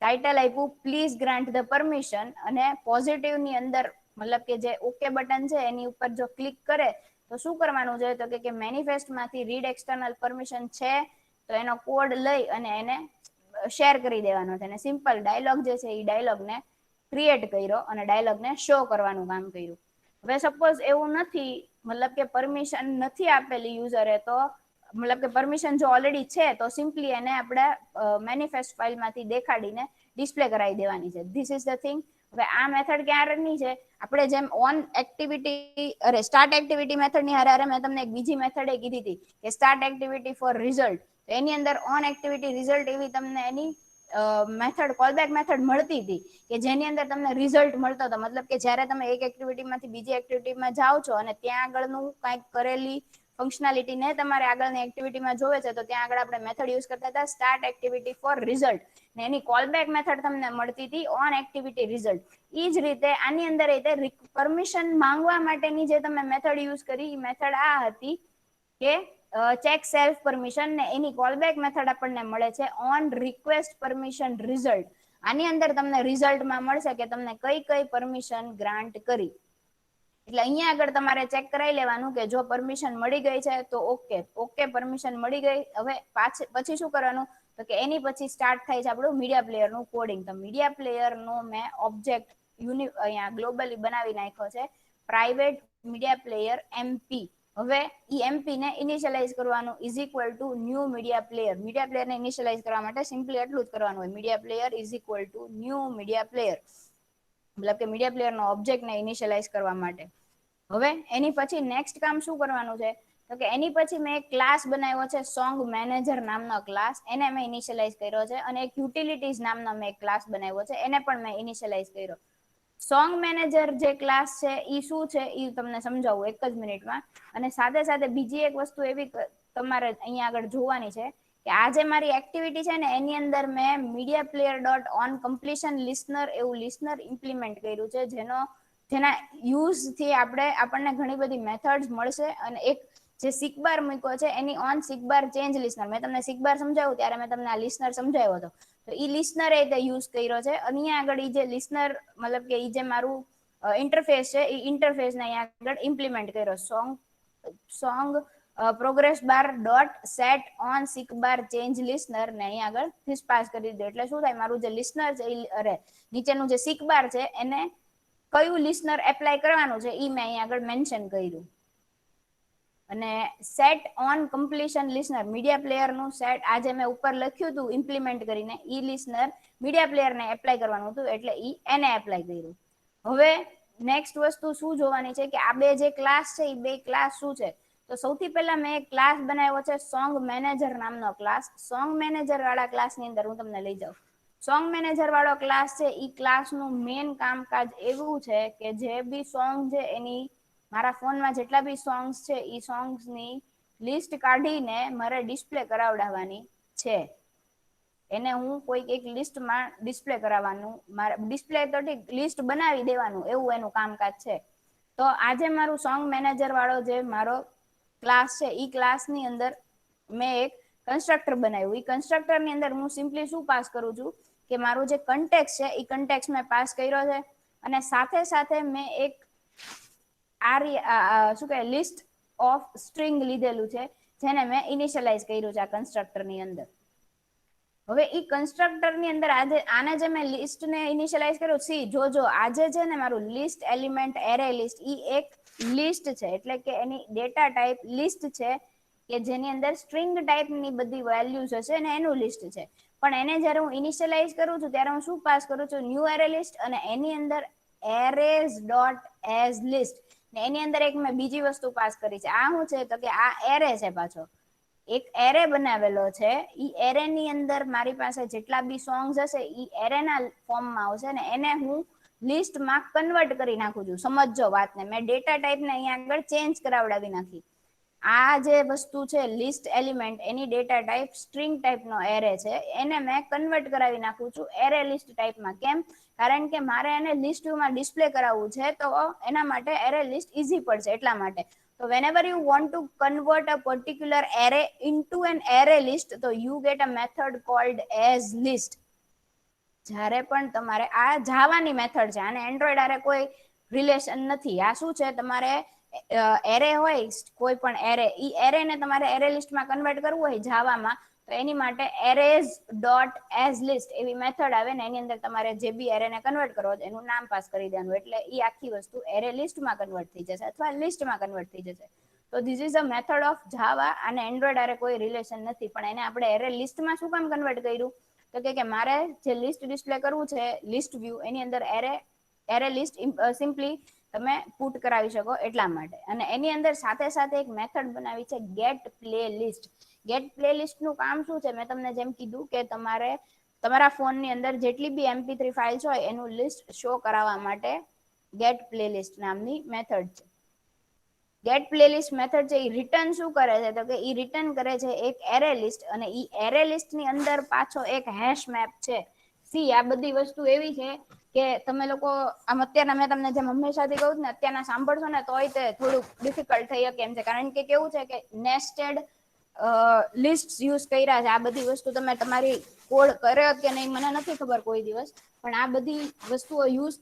[SPEAKER 1] title આપ્યું પ્લીઝ ગ્રાન્ટ ધ પરમિશન, અને પોઝિટિવ ની અંદર મતલબ કે જે ઓકે બટન છે એની ઉપર જો ક્લિક કરે તો શું કરવાનું છે તો કે મેનિફેસ્ટ માંથી રીડ એક્સટર્નલ પરમિશન છે તો એનો કોડ લઈ અને એને શેર કરી દેવાનો છે. અને સિમ્પલ ડાયલોગ જે છે એ ડાયલોગને ક્રિએટ કર્યો અને ડાયલોગને શો કરવાનું કામ કર્યું. હવે સપોઝ એવું નથી, મતલબ કે પરમિશન નથી આપેલી યુઝરે, તો મતલબ કે પરમિશન જો ઓલરેડી છે તો સિમ્પલી એને આપણે મેનિફેસ્ટ ફાઇલમાંથી દેખાડીને ડિસ્પ્લે કરાવી દેવાની છે. This is the thing. હવે આ મેથડ ક્યારની છે, આપણે જેમ ઓન એક્ટિવિટી સ્ટાર્ટ એક્ટિવિટી મેથડની હારે મેં તમને એક બીજી મેથડ એ કીધી હતી કે સ્ટાર્ટ એક્ટિવિટી ફોર રિઝલ્ટ. એની અંદર ઓન એક્ટિવિટી રિઝલ્ટ એવી તમને એની મેથડ કોલબેક મેથડ મળતી હતી કે જેની અંદર તમને રિઝલ્ટ મળતો હતો. મતલબ કે જ્યારે તમે એક એક્ટિવિટીમાંથી બીજી એક્ટિવિટીમાં જાઓ છો અને ત્યાં આગળનું કંઈક કરેલી ફંક્શનાલિટી ને તમારે આગળની એક્ટિવિટીમાં જોવે છે તો ત્યાં આગળ આપણે મેથડ યુઝ કરતા હતા સ્ટાર્ટ એક્ટિવિટી ફોર રિઝલ્ટ, ને એની કોલબેક મેથડ તમને મળતી હતી ઓન એક્ટિવિટી રિઝલ્ટ. એ જ રીતે આની અંદર પરમિશન માંગવા માટેની જે તમે મેથડ યુઝ કરી એ મેથડ આ હતી કે ચેક સેલ્ફ પરમિશન, ને એની કોલબેક મેથડ આપણને મળે છે ઓન રિક્વેસ્ટ પરમિશન રિઝલ્ટ. આની અંદર તમને રિઝલ્ટમાં મળશે કે તમને કઈ કઈ પરમિશન ગ્રાન્ટ કરી. એટલે અહીંયા આગળ તમારે ચેક કરાવી લેવાનું કે જો પરમિશન મળી ગઈ છે તો ઓકે પરમિશન મળી ગઈ. હવે પછી શું કરવાનું તો કે એની પછી સ્ટાર્ટ થાય છે આપણું મીડિયા પ્લેયર નું કોડિંગ. તો મીડિયા પ્લેયર નો મેં ઓબ્જેક્ટ અહીંયા ગ્લોબલી બનાવી નાખ્યો છે, પ્રાઇવેટ મીડિયા પ્લેયર એમપી. હવે ઈ એમપી ને ઇનિશિયલાઇઝ કરવાનું is equal to new media player. Media player ને ઇનિશિયલાઇઝ કરવા માટે સિમ્પલી એટલું જ કરવાનું હોય, media player is equal to new media player. મતલબ કે મીડિયા પ્લેયર નો ઓબ્જેક્ટ ને ઇનિશિયલાઇઝ કરવા માટે. હવે એની પછી નેક્સ્ટ કામ શું કરવાનું છે, તો કે એની પછી મેં એક ક્લાસ બનાવ્યો છે સોંગ મેનેજર નામનો ક્લાસ, એને મેં ઇનિશિયલાઇઝ કર્યો છે, અને એક યુટિલિટીઝ નામનો મેં એક ક્લાસ બનાવ્યો છે, એને પણ મેં ઇનિશિયલાઇઝ કર્યો. સોંગ મેનેજર જે ક્લાસ છે એ શું છે એ તમને સમજાવું એક જ મિનિટમાં. અને સાથે સાથે બીજી એક વસ્તુ એવી તમારે અહીંયા આગળ જોવાની છે કે આ જે મારી એક્ટિવિટી છે ને એની અંદર મેં media player dot on completion listener એવું લિસનર ઇમ્પ્લિમેન્ટ કર્યું છે, જેના યુઝથી આપણને ઘણી બધી મેથડ્સ મળશે. અને એક જે સિકબાર મૂક્યો છે એની ઓન સિકબાર ચેન્જ લિસનર, મેં તમને સિકબાર સમજાવ્યું ત્યારે મેં તમને આ લિસનર સમજાવ્યો હતો, તો એ લિસનર એ યુઝ કર્યો છે. અહીંયા આગળ જે લિસનર મતલબ કે એ જે મારું ઇન્ટરફેસ છે એ ઇન્ટરફેસ ને અહીંયા આગળ ઇમ્પ્લિમેન્ટ કર્યો. Song progress bar dot set on seek bar change listener ને અહીંયા આગળ ધીસ પાસ કરી દીધું. એટલે શું થાય, મારું જે લિસનર છે અરે નીચેનું જે સિક બાર છે એને કયું લિસનર એપ્લાય કરવાનું છે એ મેં અહીંયા આગળ મેન્શન કર્યું. અને sat on completion listener media player નું સેટ આજે મેં ઉપર લખ્યું હતું ઇમ્પ્લિમેન્ટ કરીને, ઈ લિસનર મીડિયા પ્લેયર ને એપ્લાય કરવાનું હતું એટલે એને એપ્લાય કર્યું. હવે નેક્સ્ટ વસ્તુ શું જોવાની છે કે આ બે જે ક્લાસ છે એ બે ક્લાસ શું છે, તો સૌથી પહેલા મેં એક ક્લાસ બનાવ્યો છે સોંગ મેનેજર નામનો ક્લાસ. સોંગ મેનેજર વાળા ક્લાસ ની અંદર હું તમને લઈ જાઉં. સોંગ મેનેજર વાળો ક્લાસ છે એ ક્લાસ નું મેઇન કામકાજ એવું છે કે જે બી સોંગ છે એની મારા ફોનમાં જેટલા બી સોંગ્સ છે એ સોંગ્સની લિસ્ટ કાઢીને મારે ડિસ્પ્લે કરાવડાવવાની છે. એને હું કોઈક એક લિસ્ટમાં ડિસ્પ્લે કરાવવાનું, મારે ડિસ્પ્લે તો ઠીક લિસ્ટ બનાવી દેવાનું એવું એનું કામકાજ છે. તો આજે મારું સોંગ મેનેજર વાળો જે મારો ક્લાસ છે એ ક્લાસની અંદર મેં એક કન્સ્ટ્રક્ટર બનાવ્યું. એ કન્સ્ટ્રક્ટર ની અંદર હું સિમ્પલી શું પાસ કરું છું કે મારું જે કન્ટેક્સ છે એ કન્ટેક્સ મેં પાસ કર્યો છે, અને સાથે સાથે મેં એક શું કહે લિસ્ટ ઓફ સ્ટ્રિંગ લીધેલું છે જેને મેં ઇનિશિયલાઇઝ કર્યું છે આ કન્સ્ટ્રક્ટર ની અંદર. હવે ઈ કન્સ્ટ્રક્ટર ની અંદર આને જે મેં લિસ્ટ ને ઇનિશિયલાઇઝ કર્યું, સી જોજો આજે છે ને મારું લિસ્ટ એલિમેન્ટ એરે લિસ્ટ ઈ એક લિસ્ટ છે, એટલે કે એની ડેટા ટાઈપ લિસ્ટ છે કે જેની અંદર સ્ટ્રિંગ ટાઈપની બધી વેલ્યુઝ હશે અને એનું લિસ્ટ છે. પણ એને જ્યારે હું ઇનિશિયલાઇઝ કરું છું ત્યારે હું શું પાસ કરું છું, ન્યૂ એરે લિસ્ટ, અને એની અંદર એરેઝ ડોટ એઝ લિસ્ટ ને એની અંદર એક મેં બીજી વસ્તુ પાસ કરી છે. આ શું છે તો કે આ એરે છે, પાછો એક એરે બનાવેલો છે. ઈ એરે ની અંદર મારી પાસે જેટલા બી સોંગ્સ હશે ઈ એરે ના ફોર્મમાં આવશે ને એને હું લિસ્ટમાં કન્વર્ટ કરી નાખું છું. સમજો વાતને, મેં ડેટા ટાઈપ ને અહીંયા આગળ ચેન્જ કરાવડાવી નાખી. આ જે વસ્તુ છે લિસ્ટ એલિમેન્ટ એની ડેટા ટાઈપ સ્ટ્રિંગ ટાઈપનો એરે છે, એને મેં કન્વર્ટ કરાવી નાખું છું એરે લિસ્ટ ટાઈપમાં. કેમ? કારણ કે મારે એને લિસ્ટ વ્યૂમાં ડિસ્પ્લે કરાવવું છે, તો એના માટે એરે લિસ્ટ ઈઝી પડશે એટલા માટે. So whenever you want to convert a particular array into an array list, so you get a method called as list. જ્યારે પણ તમારે આ જાવાની મેથડ છે, આને એન્ડ્રોઈડ આરે કોઈ રિલેશન નથી. આ શું છે, તમારે એરે હોય કોઈ પણ એરે, ઈ એરે ને તમારે એરે લિસ્ટમાં કન્વર્ટ કરવું હોય જાવામાં, તો એની માટે એરેઝ ડોટ એઝ લિસ્ટ એવી મેથડ આવે ને એની અંદર તમારે જે બી એરે ને કન્વર્ટ કરવો એનું નામ પાસ કરી દેવાનું, એટલે ઈ આખી વસ્તુ એરે લિસ્ટમાં કન્વર્ટ થઈ જશે અથવા લિસ્ટમાં કન્વર્ટ થઈ જશે. તો this is a method of Java, અને એન્ડ્રોઈડ આરે કોઈ રિલેશન નથી. પણ એને આપણે એરે લિસ્ટમાં શું કામ કન્વર્ટ કર્યું, તો કે મારે જે લિસ્ટ ડિસ્પ્લે કરવું છે લિસ્ટ વ્યૂ, એની અંદર એરે લિસ્ટ સિમ્પલી તમે પુટ કરાવી શકો એટલા માટે. અને એની અંદર સાથે સાથે એક મેથડ બનાવી છે get play list. Get play list નું કામ શું છે, મેં તમને જેમ કીધું કે તમારે તમારા ફોનની અંદર જેટલી બી MP3 ફાઇલ્સ હોય એનું લિસ્ટ શો કરાવવા માટે ગેટ પ્લે લિસ્ટ નામની મેથડ છે. ગેટ પ્લેલિસ્ટ મેથડ છે એ રિટર્ન શું કરે છે, તો કે એ રિટર્ન કરે છે એક એરે લિસ્ટ, અને એ એરે લિસ્ટ ની અંદર પાછો એક હેશ મેપ છે. સી આ બધી વસ્તુ એવી છે કે તમે લોકો આમ અત્યારના મેં તમને જેમ હંમેશાથી કહું ને અત્યારના સાંભળશો ને તોય તે થોડુંક ડિફિકલ્ટ થઈ શકે એમ છે, કારણ કે કેવું છે કે નેસ્ટેડ લિસ્ટ યુઝ કર્યા છે. આ બધી વસ્તુ તમે તમારી કોડ કર્યો કે નહીં મને નથી ખબર કોઈ દિવસ, પણ આ બધી વસ્તુઓ યુઝ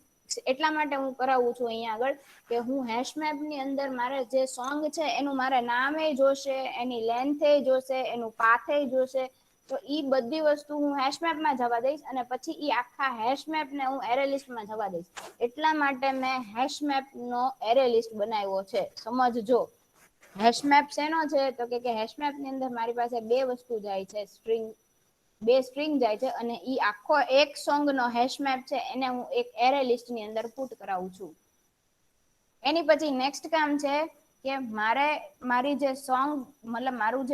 [SPEAKER 1] એટલા માટે હું કરાવું છું અહીંયા આગળ કે હું હેશમેપ ની અંદર મારે જે સોંગ છે એનું મારે નામે જોશે, એની લેન્થ જોશે, એનું પાથે જોશે, તો ઈ બધી વસ્તુ હું હેશમેપમાં જવા દઈશ, અને પછી ઈ આખા હેશમેપ ને હું એરે લિસ્ટમાં જવા દઈશ. એટલા માટે મેં હેશમેપ નો એરે લિસ્ટ બનાવ્યો છે. સમજજો હેશમેપ શેનો છે, તો કે હેશમેપ ની અંદર મારી પાસે બે વસ્તુ જાય છે, બે સ્ટ્રિંગ જાય છે, અને ઈ આખો એક સોંગ નો હેશમેપ છે એને હું એક એરે લિસ્ટ ની અંદર પુટ કરાવું છું. એની પછી નેક્સ્ટ કામ છે કે મારે મારી જે સોંગ મતલબ મારું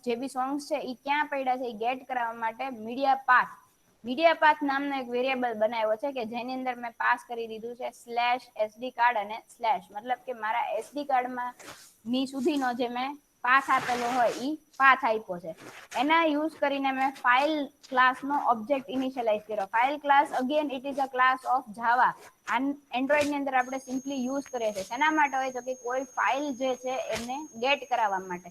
[SPEAKER 1] જે બી સોંગ્સ છે એ ક્યાં પડ્યા છે એ ગેટ કરવા માટે મીડિયા પાથ નામનો એક વેરિયેબલ બનાવ્યો છે કે જેની અંદર મેં પાસ કરી દીધું છે /SD કાર્ડ અને / મતલબ કે મારા SD કાર્ડમાં ની સુધીનો જે મેં પાથ આપેલો હોય ઈ પાથ આપ્યો છે. એના યુઝ કરીને મેં ફાઇલ ક્લાસનો ઓબ્જેક્ટ ઇનિશિયલાઇઝ કર્યો. File class again it is a class of Java. Android ની અંદર આપણે સિમ્પલી યુઝ કરીએ છીએ. શેના માટે હોય તો કે કોઈ ફાઇલ જે છે એને ગેટ કરાવવા માટે.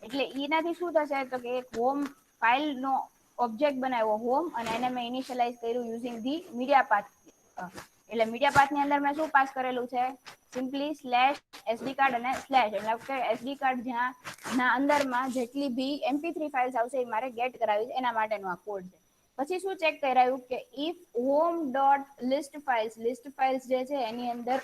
[SPEAKER 1] એટલે એનાથી શું થશે તો કે એક હોમ ફાઇલ નો ઓબ્જેક્ટ બનાવ્યો હોમ અને એને મેં ઇનિશિયલાઇઝ કર્યું યુઝિંગ ધી મીડિયા પાથ. એટલે મીડિયા પાથ ની અંદર મેં શું પાસ કરેલું છે સિમ્પલી /SD કાર્ડ અને / એટલે કે SD કાર્ડ જ્યાં ના અંદરમાં જેટલી બી MP3 ફાઇલ્સ આવશે એ મારે ગેટ કરાવી છે એના માટેનો આ કોડ છે. પછી શું ચેક કરાયું કે if home dot list files જે છે એની અંદર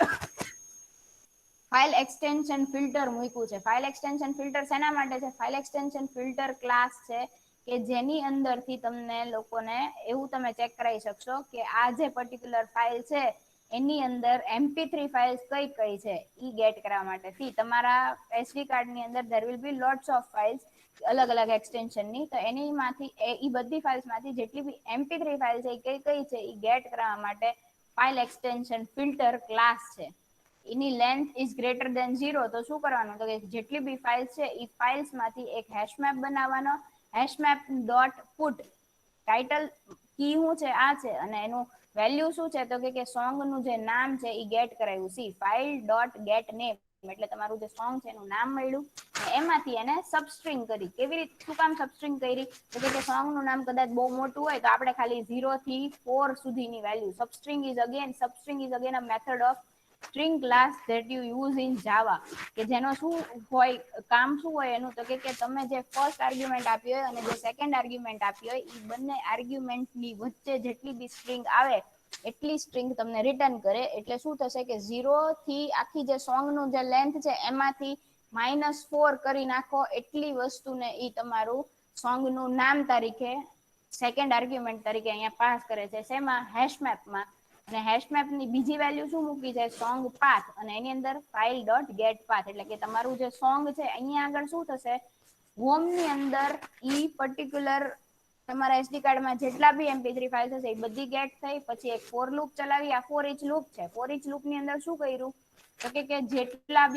[SPEAKER 1] ફાઇલ એક્સટેન્શન ફિલ્ટર મૂક્યું છે. ફાઇલ એક્સટેન્શન ફિલ્ટર શેના માટે છે? ફાઇલ એક્સટેન્શન ફિલ્ટર ક્લાસ છે કે જેની અંદરથી તમને લોકોને એવું તમે ચેક કરાવી શકશો કે આ જે પર્ટિક્યુલર ફાઇલ છે એની અંદર MP3 ફાઇલ્સ કઈ છે ઈ ગેટ કરવા માટે થી તમારા SD કાર્ડ ની અંદર there will be lots of files અલગ અલગ એક્સટેન્શન ની. તો એની માંથી એ બધી ફાઇલ્સ માંથી જેટલી બી MP3 ફાઇલ છે એ કઈ છે એ ગેટ કરવા માટે ફાઇલ એક્સટેન્શન ફિલ્ટર ક્લાસ છે. એની લેન્થ ઇઝ ગ્રેટર દેન 0 તો શું કરવાનું તો કે જેટલી બી ફાઇલ્સ છે એ ફાઇલ્સ માંથી એક હેશમેપ બનાવવાનો. હેશમેપ ડોટ પુટ ટાઇટલ કી શું છે આ છે અને એનું વેલ્યુ શું છે તો કે સોંગ નું જે નામ છે એ ગેટ કરાવ્યું. C file dot get name એટલે તમારું જે સોંગ છે એનું નામ મળ્યું. એમાંથી એને સબસ્ટ્રિંગ કરી. કેવી રીતે શું કામ સબસ્ટ્રિંગ કરી તો કે સોંગ નું નામ કદાચ બહુ મોટું હોય તો આપણે ખાલી 0 થી 4 સુધીની value substring is again a method of string class that you use in Java કે જેનો શું હોય કામ શું હોય એનું તો કે તમે જે ફર્સ્ટ આર્ગ્યુમેન્ટ આપી હોય અને જે સેકન્ડ આર્ગ્યુમેન્ટ આપી હોય એ બંને આર્ગ્યુમેન્ટ ની વચ્ચે જેટલી બી સ્ટ્રિંગ આવે એટલી સ્ટ્રિંગ તમને રિટર્ન કરે. એટલે શું થશે કે 0 થી આખી જે સોંગ નું જે લેન્થ છે એમાંથી -4 કરી નાખો એટલી વસ્તુને ઈ તમારું સોંગ નું નામ તરીકે સેકન્ડ આર્ગ્યુમેન્ટ તરીકે અહીંયા પાસ કરે છે. શેમાં? હેશમેપમાં. અને હેશમેપ ની બીજી વેલ્યુ શું મૂકી છે સોંગ પાથ અને એની અંદર ફાઇલ ડોટ ગેટ પાથ. એટલે કે તમારું જે સોંગ છે અહીંયા આગળ શું થશે હોમ ની અંદર ઈ પર્ટિક્યુલર તમારા SD કાર્ડમાં જેટલા બી MP3 ફાઇલ્સ હશે એ બધી ગેટ થઈ. પછી એક ફોર લૂપ ચલાવી. આ ફોર ઇચ લૂપ છે. ફોર ઇચ લૂપ ની અંદર શું કર્યું તો કે જેટલી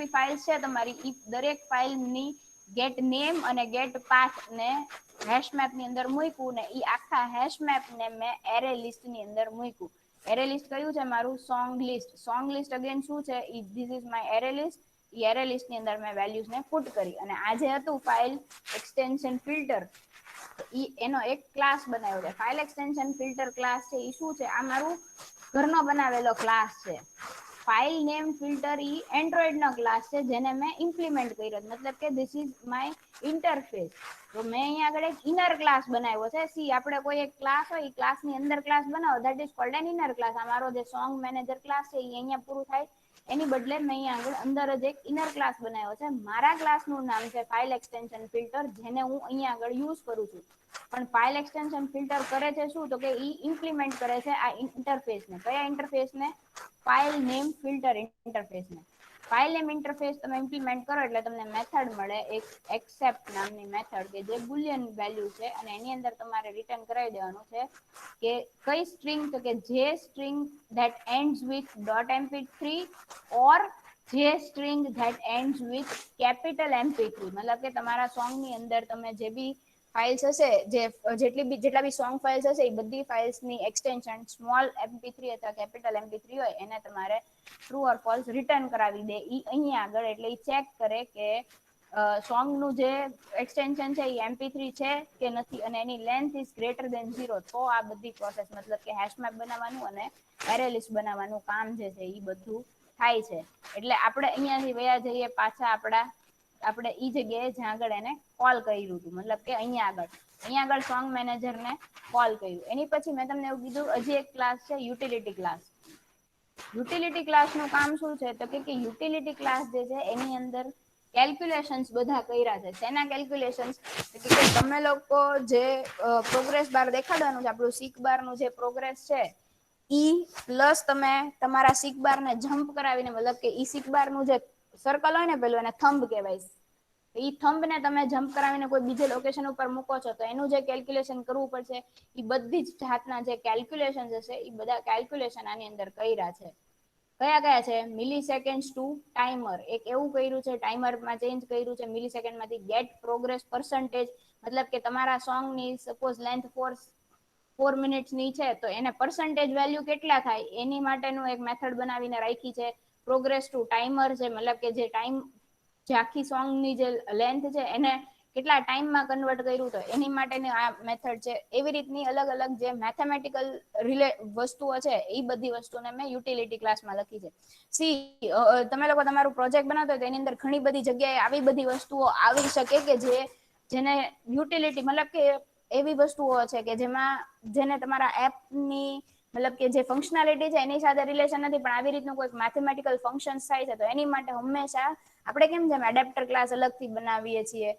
[SPEAKER 1] બી ફાઇલ છે તમારી દરેક ફાઇલ ની ગેટ નેમ અને ગેટ પાથ ને હેશમેપ ની અંદર મૂક્યું ને ઈ આખા હેશમેપ ને મેં એરે લિસ્ટ ની અંદર મૂક્યું. એરે લિસ્ટ કયું છે મારું? Song list. Song list again શું છે? This is my array list. Array list ની અંદર મેં વેલ્યુઝ ને પુટ કરી અને આ જે હતું ફાઇલ એક્સટેન્શન ફિલ્ટર એનો એક ક્લાસ બનાવ્યો છે. ફાઇલ એક્સટેન્શન ફિલ્ટર ક્લાસ છે એ શું છે? આ મારું ઘરનો બનાવેલો ક્લાસ છે. ફાઇલ નેમ ફિલ્ટર ઈ એન્ડ્રોઈડ નો ક્લાસ છે જેને મેં ઇમ્પ્લિમેન્ટ કર્યો. મતલબ કે ધીસ ઇઝ માય ઇન્ટરફેસ. તો મેં અહીંયા આગળ એક ઇનર ક્લાસ બનાવ્યો છે. સી આપણે કોઈ એક ક્લાસ હોય ક્લાસ ની અંદર ક્લાસ બનાવો that is called an inner class. અમારો જે સોંગ મેનેજર ક્લાસ છે એ અહીંયા પૂરું થાય. એની બદલે મેં અહીંયા આગળ અંદર જ એક ઇનર ક્લાસ બનાવ્યો છે. મારા ક્લાસ નું નામ છે ફાઇલ એક્સટેન્શન ફિલ્ટર જેને હું અહીંયા આગળ યુઝ કરું છું. પણ ફાઇલ એક્સટેન્શન ફિલ્ટર કરે છે શું તો કે ઈ ઇમ્પ્લિમેન્ટ કરે છે આ ઇન્ટરફેસ ને. કયા ઇન્ટરફેસ ને? ફાઇલ નેમ ફિલ્ટર ઇન્ટરફેસ ને. ફાઇલ નેમ ઇન્ટરફેસ તમે ઇમ્પ્લિમેન્ટ કરો એટલે તમને મેથડ મળે એક એક્સેપ્ટ નામની મેથડ કે જે બુલિયન વેલ્યુ છે અને એની અંદર તમારે રિટર્ન કરાવી દેવાનું છે કે કઈ સ્ટ્રિંગ તો કે જે string that ends with .mp3 or જે string that ends with capital MP3. મતલબ કે તમારા સોંગ ની અંદર તમે જે બી ફાઇલ્સ હશે જેટલા બી સોંગ ફાઇલ્સ હશે એ બધી ફાઇલ્સ ની એક્સટેન્શન સ્મોલ MP3 અથવા કેપિટલ MP3 હોય એને તમારે ટ્રુ ઓર ફોલ્સ રિટર્ન કરાવી દે ઈ અહીંયા આગળ. એટલે ઈ ચેક કરે કે સોંગ નું જે એક્સટેન્શન છે એ MP3 છે કે નથી અને એની લેન્થ ઇઝ ગ્રેટર દેન 0 તો આ બધી પ્રોસેસ મતલબ કે હેશમેપ બનાવવાનું અને એરે લિસ્ટ બનાવવાનું કામ જે છે એ બધું થાય છે. એટલે આપણે અહીંયાથી વયા જઈએ પાછા આપણે ઈ જગ્યાએ જ્યાં આગળ એને કોલ કર્યું હતું. મતલબ કે અહીંયા આગળ સોંગ મેનેજર ને કોલ કર્યું. એની પછી મેં તમને એવું કીધું હજી એક ક્લાસ છે યુટિલિટી ક્લાસ. યુટિલિટી ક્લાસ નું કામ શું છે તો કે યુટિલિટી ક્લાસ જે છે એની અંદર કેલ્ક્યુલેશન્સ બધા કર્યા છે. શેના કેલ્ક્યુલેશન્સ? કે તમે લોકો જે પ્રોગ્રેસ બાર દેખાડવાનું છે આપણું સીક બાર નું જે પ્રોગ્રેસ છે ઈ પ્લસ તમે તમારા સિક બાર ને જમ્પ કરાવીને, મતલબ કે ઈ સિક બાર નું જે સર્કલ હોય ને પેલું, એને થંબ કહેવાય. ઈ થંબ ને તમે જમ્પ કરાવીને કોઈ બીજે લોકેશન ઉપર મૂકો છો તો એનું જે કેલ્ક્યુલેશન કરવું પડશે, એ બધી જ જાતના જે કેલ્ક્યુલેશન હશે એ બધા કેલ્ક્યુલેશન આની અંદર કર્યા છે. કયા કયા છે? મિલી સેકન્ડ ટુ ટાઈમર, એક એવું કર્યું છે ટાઈમરમાં ચેન્જ કર્યું છે મિલી સેકન્ડ માંથી. ગેટ પ્રોગ્રેસ પર્સન્ટેજ, મતલબ કે તમારા સોંગ ની સપોઝ લેન્થ 4 મિનિટ્સ ની છે તો એને પર્સન્ટેજ વેલ્યુ કેટલા થાય એની માટેનું એક મેથડ બનાવીને રાખી છે. પ્રોગ્રેસ ટુ ટાઈમર છે, મતલબ કે જે ટાઈમ, જે આખી સોંગ ની જે લેન્થ છે એને કેટલા ટાઈમમાં કન્વર્ટ કર્યું તો એની માટેની આ મેથડ છે. એવી રીતની અલગ અલગ જે મેથેમેટિકલ વસ્તુઓ છે એ બધી વસ્તુને મેં યુટિલિટી ક્લાસમાં લખી છે. સી તમે લોકો તમારું પ્રોજેક્ટ બનાવતો હોય તો એની અંદર ઘણી બધી જગ્યાએ આવી બધી વસ્તુઓ આવી શકે કે જેને યુટિલિટી, મતલબ કે એવી વસ્તુઓ છે કે જેમાં જેને તમારા એપની, મતલબ કે જે ફંક્શનાલિટી છે એની સાથે રિલેશન નથી, પણ આવી રીતનું કોઈ મેથેમેટિકલ ફંક્શન થાય છે તો એની માટે હંમેશા આપણે કેમ જેમ એડેપ્ટર ક્લાસ અલગથી બનાવીએ છીએ,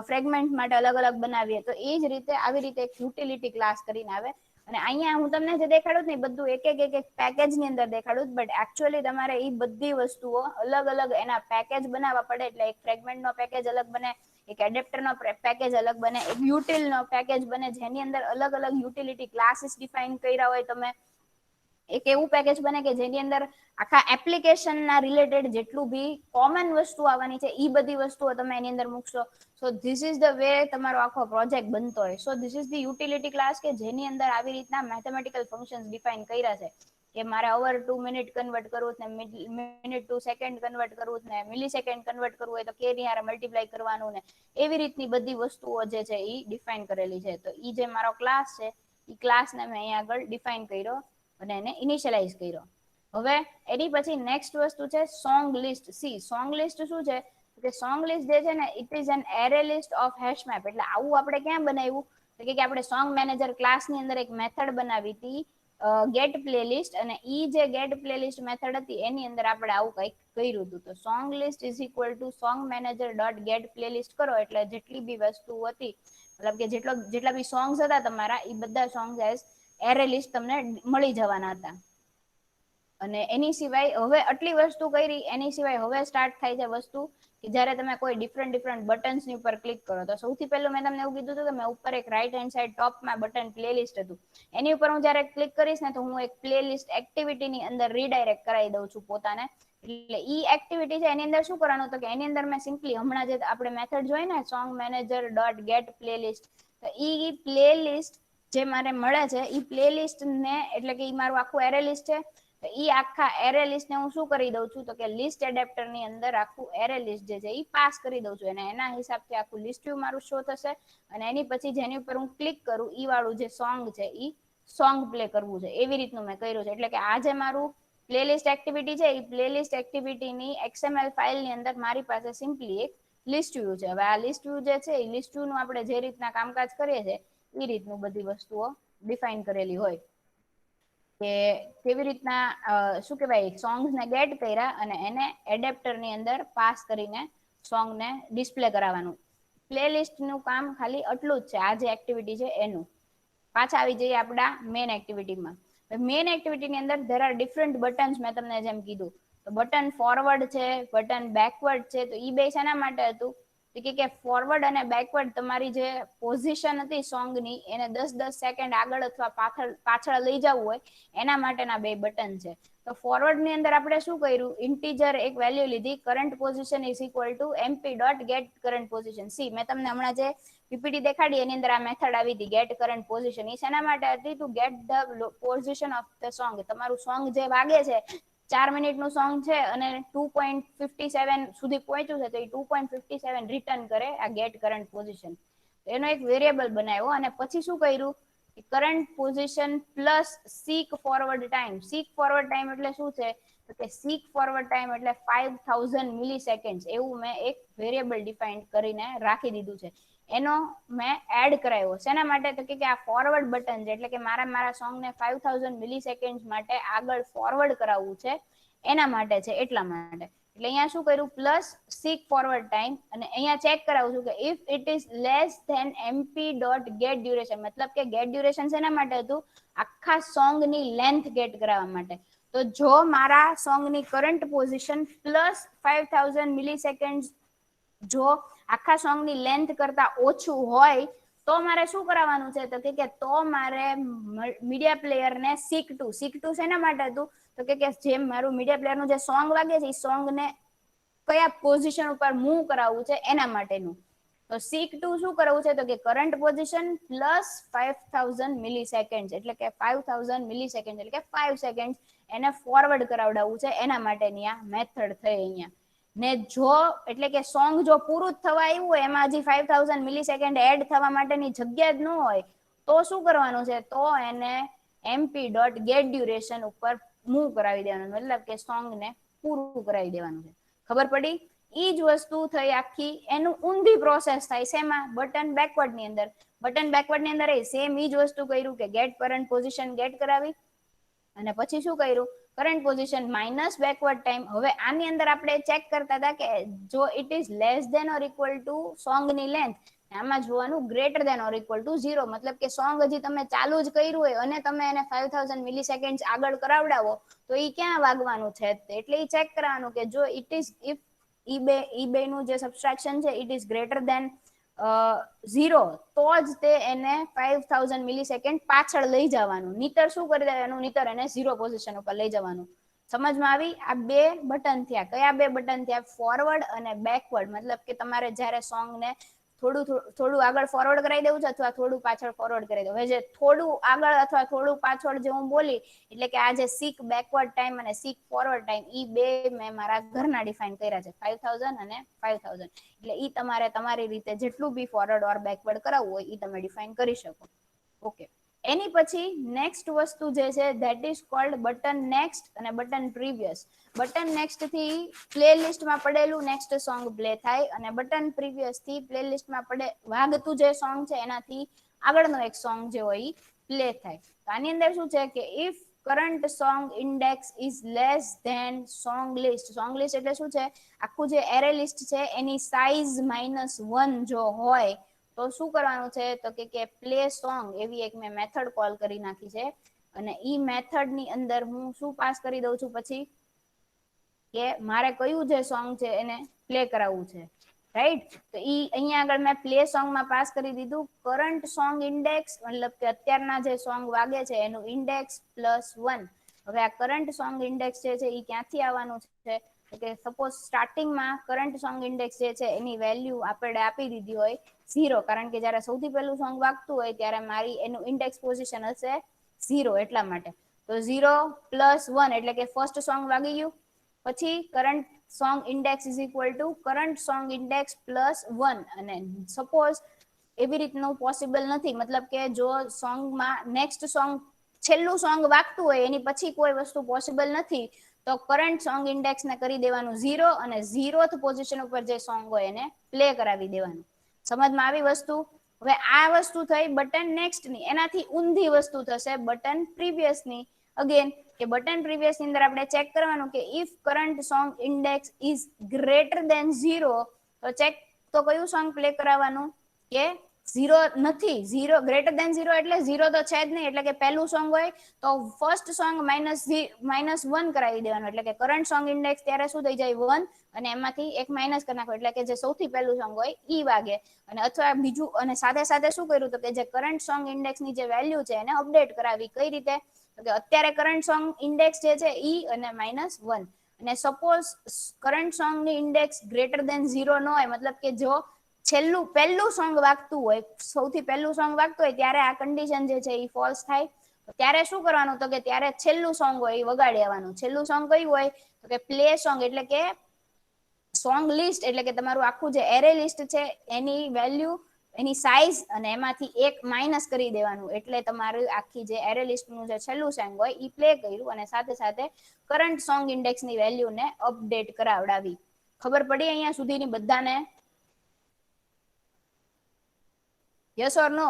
[SPEAKER 1] ફ્રેગમેન્ટ માટે અલગ અલગ બનાવીએ, તો એ જ રીતે આવી રીતે એક યુટિલિટી ક્લાસ કરીને આવે. અને અહીંયા હું તમને જે દેખાડું ને બધું એક એક પેકેજ ની અંદર દેખાડું, બટ એકચ્યુઅલી તમારે એ બધી વસ્તુઓ અલગ અલગ એના પેકેજ બનાવવા પડે. એટલે એક ફ્રેગમેન્ટ નો પેકેજ અલગ બને, એક એડેપ્ટર નો પેકેજ અલગ બને, એક યુટિલ નો પેકેજ બને, જેની અંદર અલગ અલગ યુટિલિટી ક્લાસીસ ડિફાઈન કર્યા હોય તમે. એક એવું પેકેજ બને કે જેની અંદર આખા એપ્લિકેશન ના રિલેટેડ જેટલું બી કોમન વસ્તુ આવવાની છે એ બધી વસ્તુઓ તમે એની અંદર મૂકશો. So this is the way તમારો આખો પ્રોજેક્ટ બનતો હોય. So this is the utility class કે જેની અંદર આવી રીતના મેથેમેટિકલ ફંક્શન ડિફાઈન કર્યા છે. કે મારે અવર ટુ મિનિટ કન્વર્ટ કરવું ને, મિનિટ ટુ સેકન્ડ કન્વર્ટ કરવું ને, મિલી સેકન્ડ કન્વર્ટ કરવું હોય તો કે ની હારે મલ્ટીપ્લાય કરવાનું ને, એવી રીતની બધી વસ્તુઓ જે છે એ ડિફાઈન કરેલી છે. તો ઈ જે મારો ક્લાસ છે એ ક્લાસને મેં અહીંયા આગળ ડિફાઈન કર્યો અને એને ઇનિશિયલાઈઝ કર્યો. હવે એની પછી નેક્સ્ટ વસ્તુ છે song list. C song list શું છે કે સોંગ લિસ્ટ જે છે ને it is an array list of hash map. એટલે આવું આપણે ક્યાં બનાવ્યું કે આપણે સોંગ મેનેજર ક્લાસ ની અંદર એક મેથડ બનાવી હતી, ગેટ પ્લેલિસ્ટ, અને ઈ જે ગેટ પ્લેલિસ્ટ મેથડ હતી એની અંદર આપણે આવું કંઈક કર્યું હતું. તો song list is equal to song manager dot get playlist કરો એટલે જેટલી બી વસ્તુ હતી, મતલબ કે જેટલા બી સોંગ્સ હતા તમારા એ બધા સોંગ એરે લિસ્ટ તમને મળી જવાના હતા. અને એની સિવાય હવે આટલી વસ્તુ કરી, એની સિવાય હવે સ્ટાર્ટ થાય છે વસ્તુ કે જયારે તમે કોઈ ડિફરન્ટ બટન્સની ઉપર ક્લિક કરો. તો સૌથી પહેલું મેં તમને એવું કીધું હતું કે મેં ઉપર એક રાઈટ હેન્ડ સાઈડ ટોપમાં બટન પ્લેલિસ્ટ હતું, એની ઉપર હું જયારે ક્લિક કરીશ ને તો હું એક પ્લેલિસ્ટ એક્ટિવિટીની અંદર રીડાયરેક્ટ કરાવી દઉં છું પોતાને. એટલે ઈ એક્ટિવિટી છે એની અંદર શું કરવાનું હતું કે એની અંદર મેં સિમ્પલી હમણાં જે આપણે મેથડ જોઈ ને song manager dot get playlist, તો ઈ પ્લે લિસ્ટ જે મારે મળે છે ઈ પ્લે લિસ્ટ ને, એટલે કે મારું આખું એરે લિસ્ટ છે, તો ઈ આખા એરે લિસ્ટ ને હું શું કરી દઉં છું તો કે લિસ્ટ એડેપ્ટર ની અંદર આખું એરે લિસ્ટ જે છે ઈ પાસ કરી દઉં છું. અને એના હિસાબથી આખું લિસ્ટ મારું શો થશે. અને એની પછી જેની ઉપર હું ક્લિક કરું ઈ વાળું જે સોંગ છે ઈ સોંગ પ્લે કરવું છે. એવી રીતનું મેં કર્યું છે. એટલે કે આ જે મારું પ્લેલિસ્ટ એક્ટિવિટી છે એ પ્લેલિસ્ટ એક્ટિવિટીની XML ફાઇલની અંદર મારી પાસે સિમ્પલી એક લિસ્ટ વ્યૂ છે. હવે આ લિસ્ટ વ્યૂ જે છે એ લિસ્ટ વ્યૂ નું આપણે જે રીતના કામકાજ કરીએ છીએ એ રીતનું બધી વસ્તુઓ ડિફાઈન કરેલી હોય. કે કેવી રીતના શું કેવાય સોંગ્સ ને ગેટ કર્યા અને એને એડેપ્ટર ની અંદર પાસ કરીને સોંગ ને ડિસ્પ્લે કરાવવાનું. પ્લે લિસ્ટ નું કામ ખાલી આટલું જ છે, આ જે એક્ટિવિટી છે એનું. પાછા આવી જઈએ આપડા મેન એક્ટિવિટીમાં. મેન એક્ટિવિટીની અંદર ધેર આર ડિફરન્ટ બટન્સ, મેં તમને જેમ કીધું. તો બટન ફોરવર્ડ છે, બટન બેકવર્ડ છે, તો ઈ બે શેના માટે હતું કે ફોરવર્ડ અને બેકવર્ડ તમારી જે પોઝિશન હતી સોંગની એને 10-10 સેકન્ડ આગળ અથવા પાછળ લઈ જવું હોય એના માટેના બે બટન છે. તો ફોરવર્ડ ની અંદર આપણે શું કર્યું, ઇન્ટીજર એક વેલ્યુ લીધી, current position is equal to MP dot get current position. સી મેં તમને હમણાં જે પીપીટી દેખાડી એની અંદર આ મેથડ આવી હતી ગેટ કરંટ પોઝિશન. એ શેના માટે હતી two get the position of the song. તમારું સોંગ જે વાગે છે 4 મિનિટ નું સોંગ છે અને 2.57 સુધી પહોંચ્યું છે, તો એ 2.57 રિટર્ન કરે આ ગેટ કરંટ પોઝિશન. એનો એક વેરિયેબલ બનાવ્યો અને પછી શું કર્યું કરંટ પોઝિશન પ્લસ સીક ફોરવર્ડ ટાઈમ. સીક ફોરવર્ડ ટાઈમ એટલે શું છે કે સીક ફોરવર્ડ ટાઈમ એટલે 5000 મિલી સેકન્ડ એવું મેં એક વેરિયેબલ ડિફાઈન કરીને રાખી દીધું છે. એનો મેં એડ કરાવ્યો. શેના માટે તો કે આ ફોરવર્ડ બટન છે, એટલે કે મારા સોંગને 5000 મિલી સેકન્ડ માટે આગળ ફોરવર્ડ કરાવવું છે એના માટે છે, એટલા માટે. એટલે અહીંયા શું કર્યું પ્લસ seek forward time અને અહીંયા ચેક કરાવું છું કે if it is less than mp.get duration મતલબ કે get duration શેના માટે હતું આખા સોંગ ની લેન્થ ગેટ કરાવવા માટે તો જો મારા સોંગ ની કરંટ પોઝિશન પ્લસ 5000 મિલીસેકન્ડ જો આખા સોંગ ની લેન્થ કરતા ઓછું હોય તો મારે શું કરાવવાનું છે તો કે તો મારે મીડિયા પ્લેયર ને seek to શેના માટે હતું તો કે જે મારું મીડિયા પ્લેયર નું જે સોંગ વાગે છે એ સોંગ ને કયા પોઝિશન ઉપર મૂવ કરાવવું છે એના માટેનું તો seek to શું કરવું છે તો કે કરંટ પોઝિશન પ્લસ 5000 મિલીસેકન્ડ એટલે કે 5000 મિલીસેકન્ડ એટલે કે 5 સેકન્ડ એને ફોરવર્ડ કરાવડાવવું છે એના માટેની આ મેથડ થઈ અહીંયા ને જો એટલે કે સોંગ જો પૂરું જ થવા આવ્યું હોય એમાં હજી 5000 મિલીસેકન્ડ એડ થવા માટેની જગ્યા જ ન હોય તો શું કરવાનું છે તો એને mp.getDuration ઉપર મૂવ કરાવી દેવાનું મતલબ કે સોંગ ને પૂરું કરાવી દેવાનું છે ખબર પડી ઈ જ વસ્તુ થઈ આખી એનું ઊંધી પ્રોસેસ થાય શેમાં બટન બેકવર્ડ ની અંદર એ સેમ ઈ જ વસ્તુ કર્યું કે ગેટ કરંટ પોઝિશન ગેટ કરાવી અને પછી શું કર્યું current position minus backward time હવે આની અંદર આપણે ચેક કરતા હતા કે જો it is less than or equal to song ની લેન્થ આમાં જોવાનું greater than or equal to 0 મતલબ કે સોંગ હજી તમે ચાલુ જ કર્યું હોય અને તમે એને 5000 મિલીસેકન્ડ આગળ કરાવડાવો તો ઈ ક્યાં વાગવાનું છે એટલે ઈ ચેક કરવાનું કે જો ઇટ ઇઝ ઇફ ઈ બે નું જે સબસ્ટ્રેક્શન છે ઇટ ઇઝ ગ્રેટર ધેન 0 તો જ તે એને 5000 મિલીસેકન્ડ પાછળ લઈ જવાનું નીતર શું કરી દેવાનું નીતર એને 0 પોઝિશન ઉપર લઈ જવાનું સમજમાં આવી આ બે બટન થયા કયા બે બટન થયા ફોરવર્ડ અને બેકવર્ડ મતલબ કે તમારે જ્યારે સોંગ ને થોડું આગળ ફોરવર્ડ કરાવી દેવું છે અથવા થોડું પાછળ ફોરવર્ડ કરી દેવું હવે જે થોડું આગળ અથવા થોડું પાછળ જે હું બોલી એટલે કે આ જે seek backward time અને seek forward time ઈ બે મેં મારા ઘરના ડિફાઇન કર્યા છે 5000 અને 5000 એટલે ઈ તમારે તમારી રીતે જેટલું બી ફોરવર્ડ ઓર બેકવર્ડ કરાવવું હોય ઈ તમે ડિફાઇન કરી શકો ઓકે એની પછી નેક્સ્ટ વસ્તુ જે છે that is cold button next અને બટન પ્રીવિયસ બટન નેક્સ્ટ થી પ્લેલિસ્ટમાં પડેલું નેક્સ્ટ સોંગ પ્લે થાય અને બટન પ્રીવિયસ થી પ્લેલિસ્ટમાં પડે વાગતું જે સોંગ છે એનાથી આગળનો એક સોંગ જે હોય પ્લે થાય તો આની અંદર શું છે કે if current song index is less than song list એટલે શું છે આખું જે એરે લિસ્ટ છે એની સાઇઝ -1 જો હોય તો શું કરવાનું છે તો કે પ્લે સોંગ એવી એક મેં મેથડ કોલ કરી નાખી છે અને ઈ મેથડ ની અંદર હું શું પાસ કરી દઉં છું પછી કે મારે કયું જે સોંગ છે એને પ્લે કરાવવું છે રાઈટ તો ઈ અહીંયા આગળ મેં પ્લે સોંગ માં પાસ કરી દીધું કરંટ સોંગ ઇન્ડેક્સ મતલબ કે અત્યારના જે સોંગ વાગે છે એનું ઇન્ડેક્સ +1 હવે આ કરંટ સોંગ ઇન્ડેક્સ જે છે ઈ ક્યાંથી આવવાનું છે કે સપોઝ સ્ટાર્ટિંગમાં કરંટ સોંગ ઇન્ડેક્સ જે છે એની વેલ્યુ આપણે આપી દીધી હોય 0 કારણ કે જ્યારે સૌથી પહેલું સોંગ વાગતું હોય ત્યારે મારી એનું ઇન્ડેક્સ પોઝિશન હશે 0 એટલા માટે તો 0 +1 એટલે કે ફર્સ્ટ સોંગ વાગી ગયું પછી current song index is equal two current song index +1 અને સપોઝ એવી રીતનું પોસિબલ નથી મતલબ કે જો સોંગમાં નેક્સ્ટ સોંગ છેલ્લું સોંગ વાગતું હોય એની પછી કોઈ વસ્તુ પોસિબલ નથી તો કરંટ સોંગ ઇન્ડેક્સ ને કરી દેવાનું 0 અને 0th પોઝિશન ઉપર જે સોંગ હોય એને પ્લે કરાવી દેવાનું સમજમાં આવી વસ્તુ હવે આ વસ્તુ થઈ બટન નેક્સ્ટ ની એનાથી ઊંધી વસ્તુ થશે બટન પ્રીવિયસ ની અગેન કે બટન પ્રીવિયસ ની અંદર આપણે ચેક કરવાનું કે if current song index is greater than 0 તો ચેક તો કયું સોંગ પ્લે કરાવવાનું કે 0 નથી 0 ગ્રેટર ધેન 0 એટલે 0 તો છે જ નહીં એટલે કે પહેલું સોંગ હોય તો ફર્સ્ટ સોંગ -1 કરાવી દેવાનું એટલે કે કરંટ સોંગ ઇન્ડેક્સ ત્યારે શું થઈ જાય 1 અને એમાંથી એક માઇનસ કરી નાખો એટલે કે જે સૌથી પહેલું સોંગ હોય ઈ વાગે અને અથવા બીજું અને સાથે સાથે શું કર્યું તો કે જે કરંટ સોંગ ઇન્ડેક્સ ની જે વેલ્યુ છે એને અપડેટ કરાવી કઈ રીતે તો કે અત્યારે કરંટ સોંગ ઇન્ડેક્સ જે છે ઈ અને -1 અને સપોઝ કરંટ સોંગ ની ઇન્ડેક્સ ગ્રેટર ધેન 0 ન હોય મતલબ કે જો પહેલું સોંગ વાગતું હોય સૌથી પહેલું સોંગ વાગતું હોય ત્યારે આ કન્ડિશન જે છે ઈ ફોલ્સ થાય ત્યારે શું કરવાનું તો કે ત્યારે છેલ્લું સોંગ હોય એ વગાડી આવવાનું છેલ્લું સોંગ કયું હોય તો કે પ્લે સોંગ એટલે કે સોંગ લિસ્ટ એટલે કે તમારું આખું જે એરે લિસ્ટ છે એની વેલ્યુ એની સાઇઝ અને એમાંથી એક માઇનસ કરી દેવાનું એટલે તમારું આખી જે એરે લિસ્ટ નું જે છેલ્લું સોંગ હોય ઈ પ્લે કર્યું અને સાથે સાથે કરંટ સોંગ ઇન્ડેક્સ ની વેલ્યુ ને અપડેટ કરાવડાવી ખબર પડી અહીંયા સુધીની બધાને યસ ઓર નો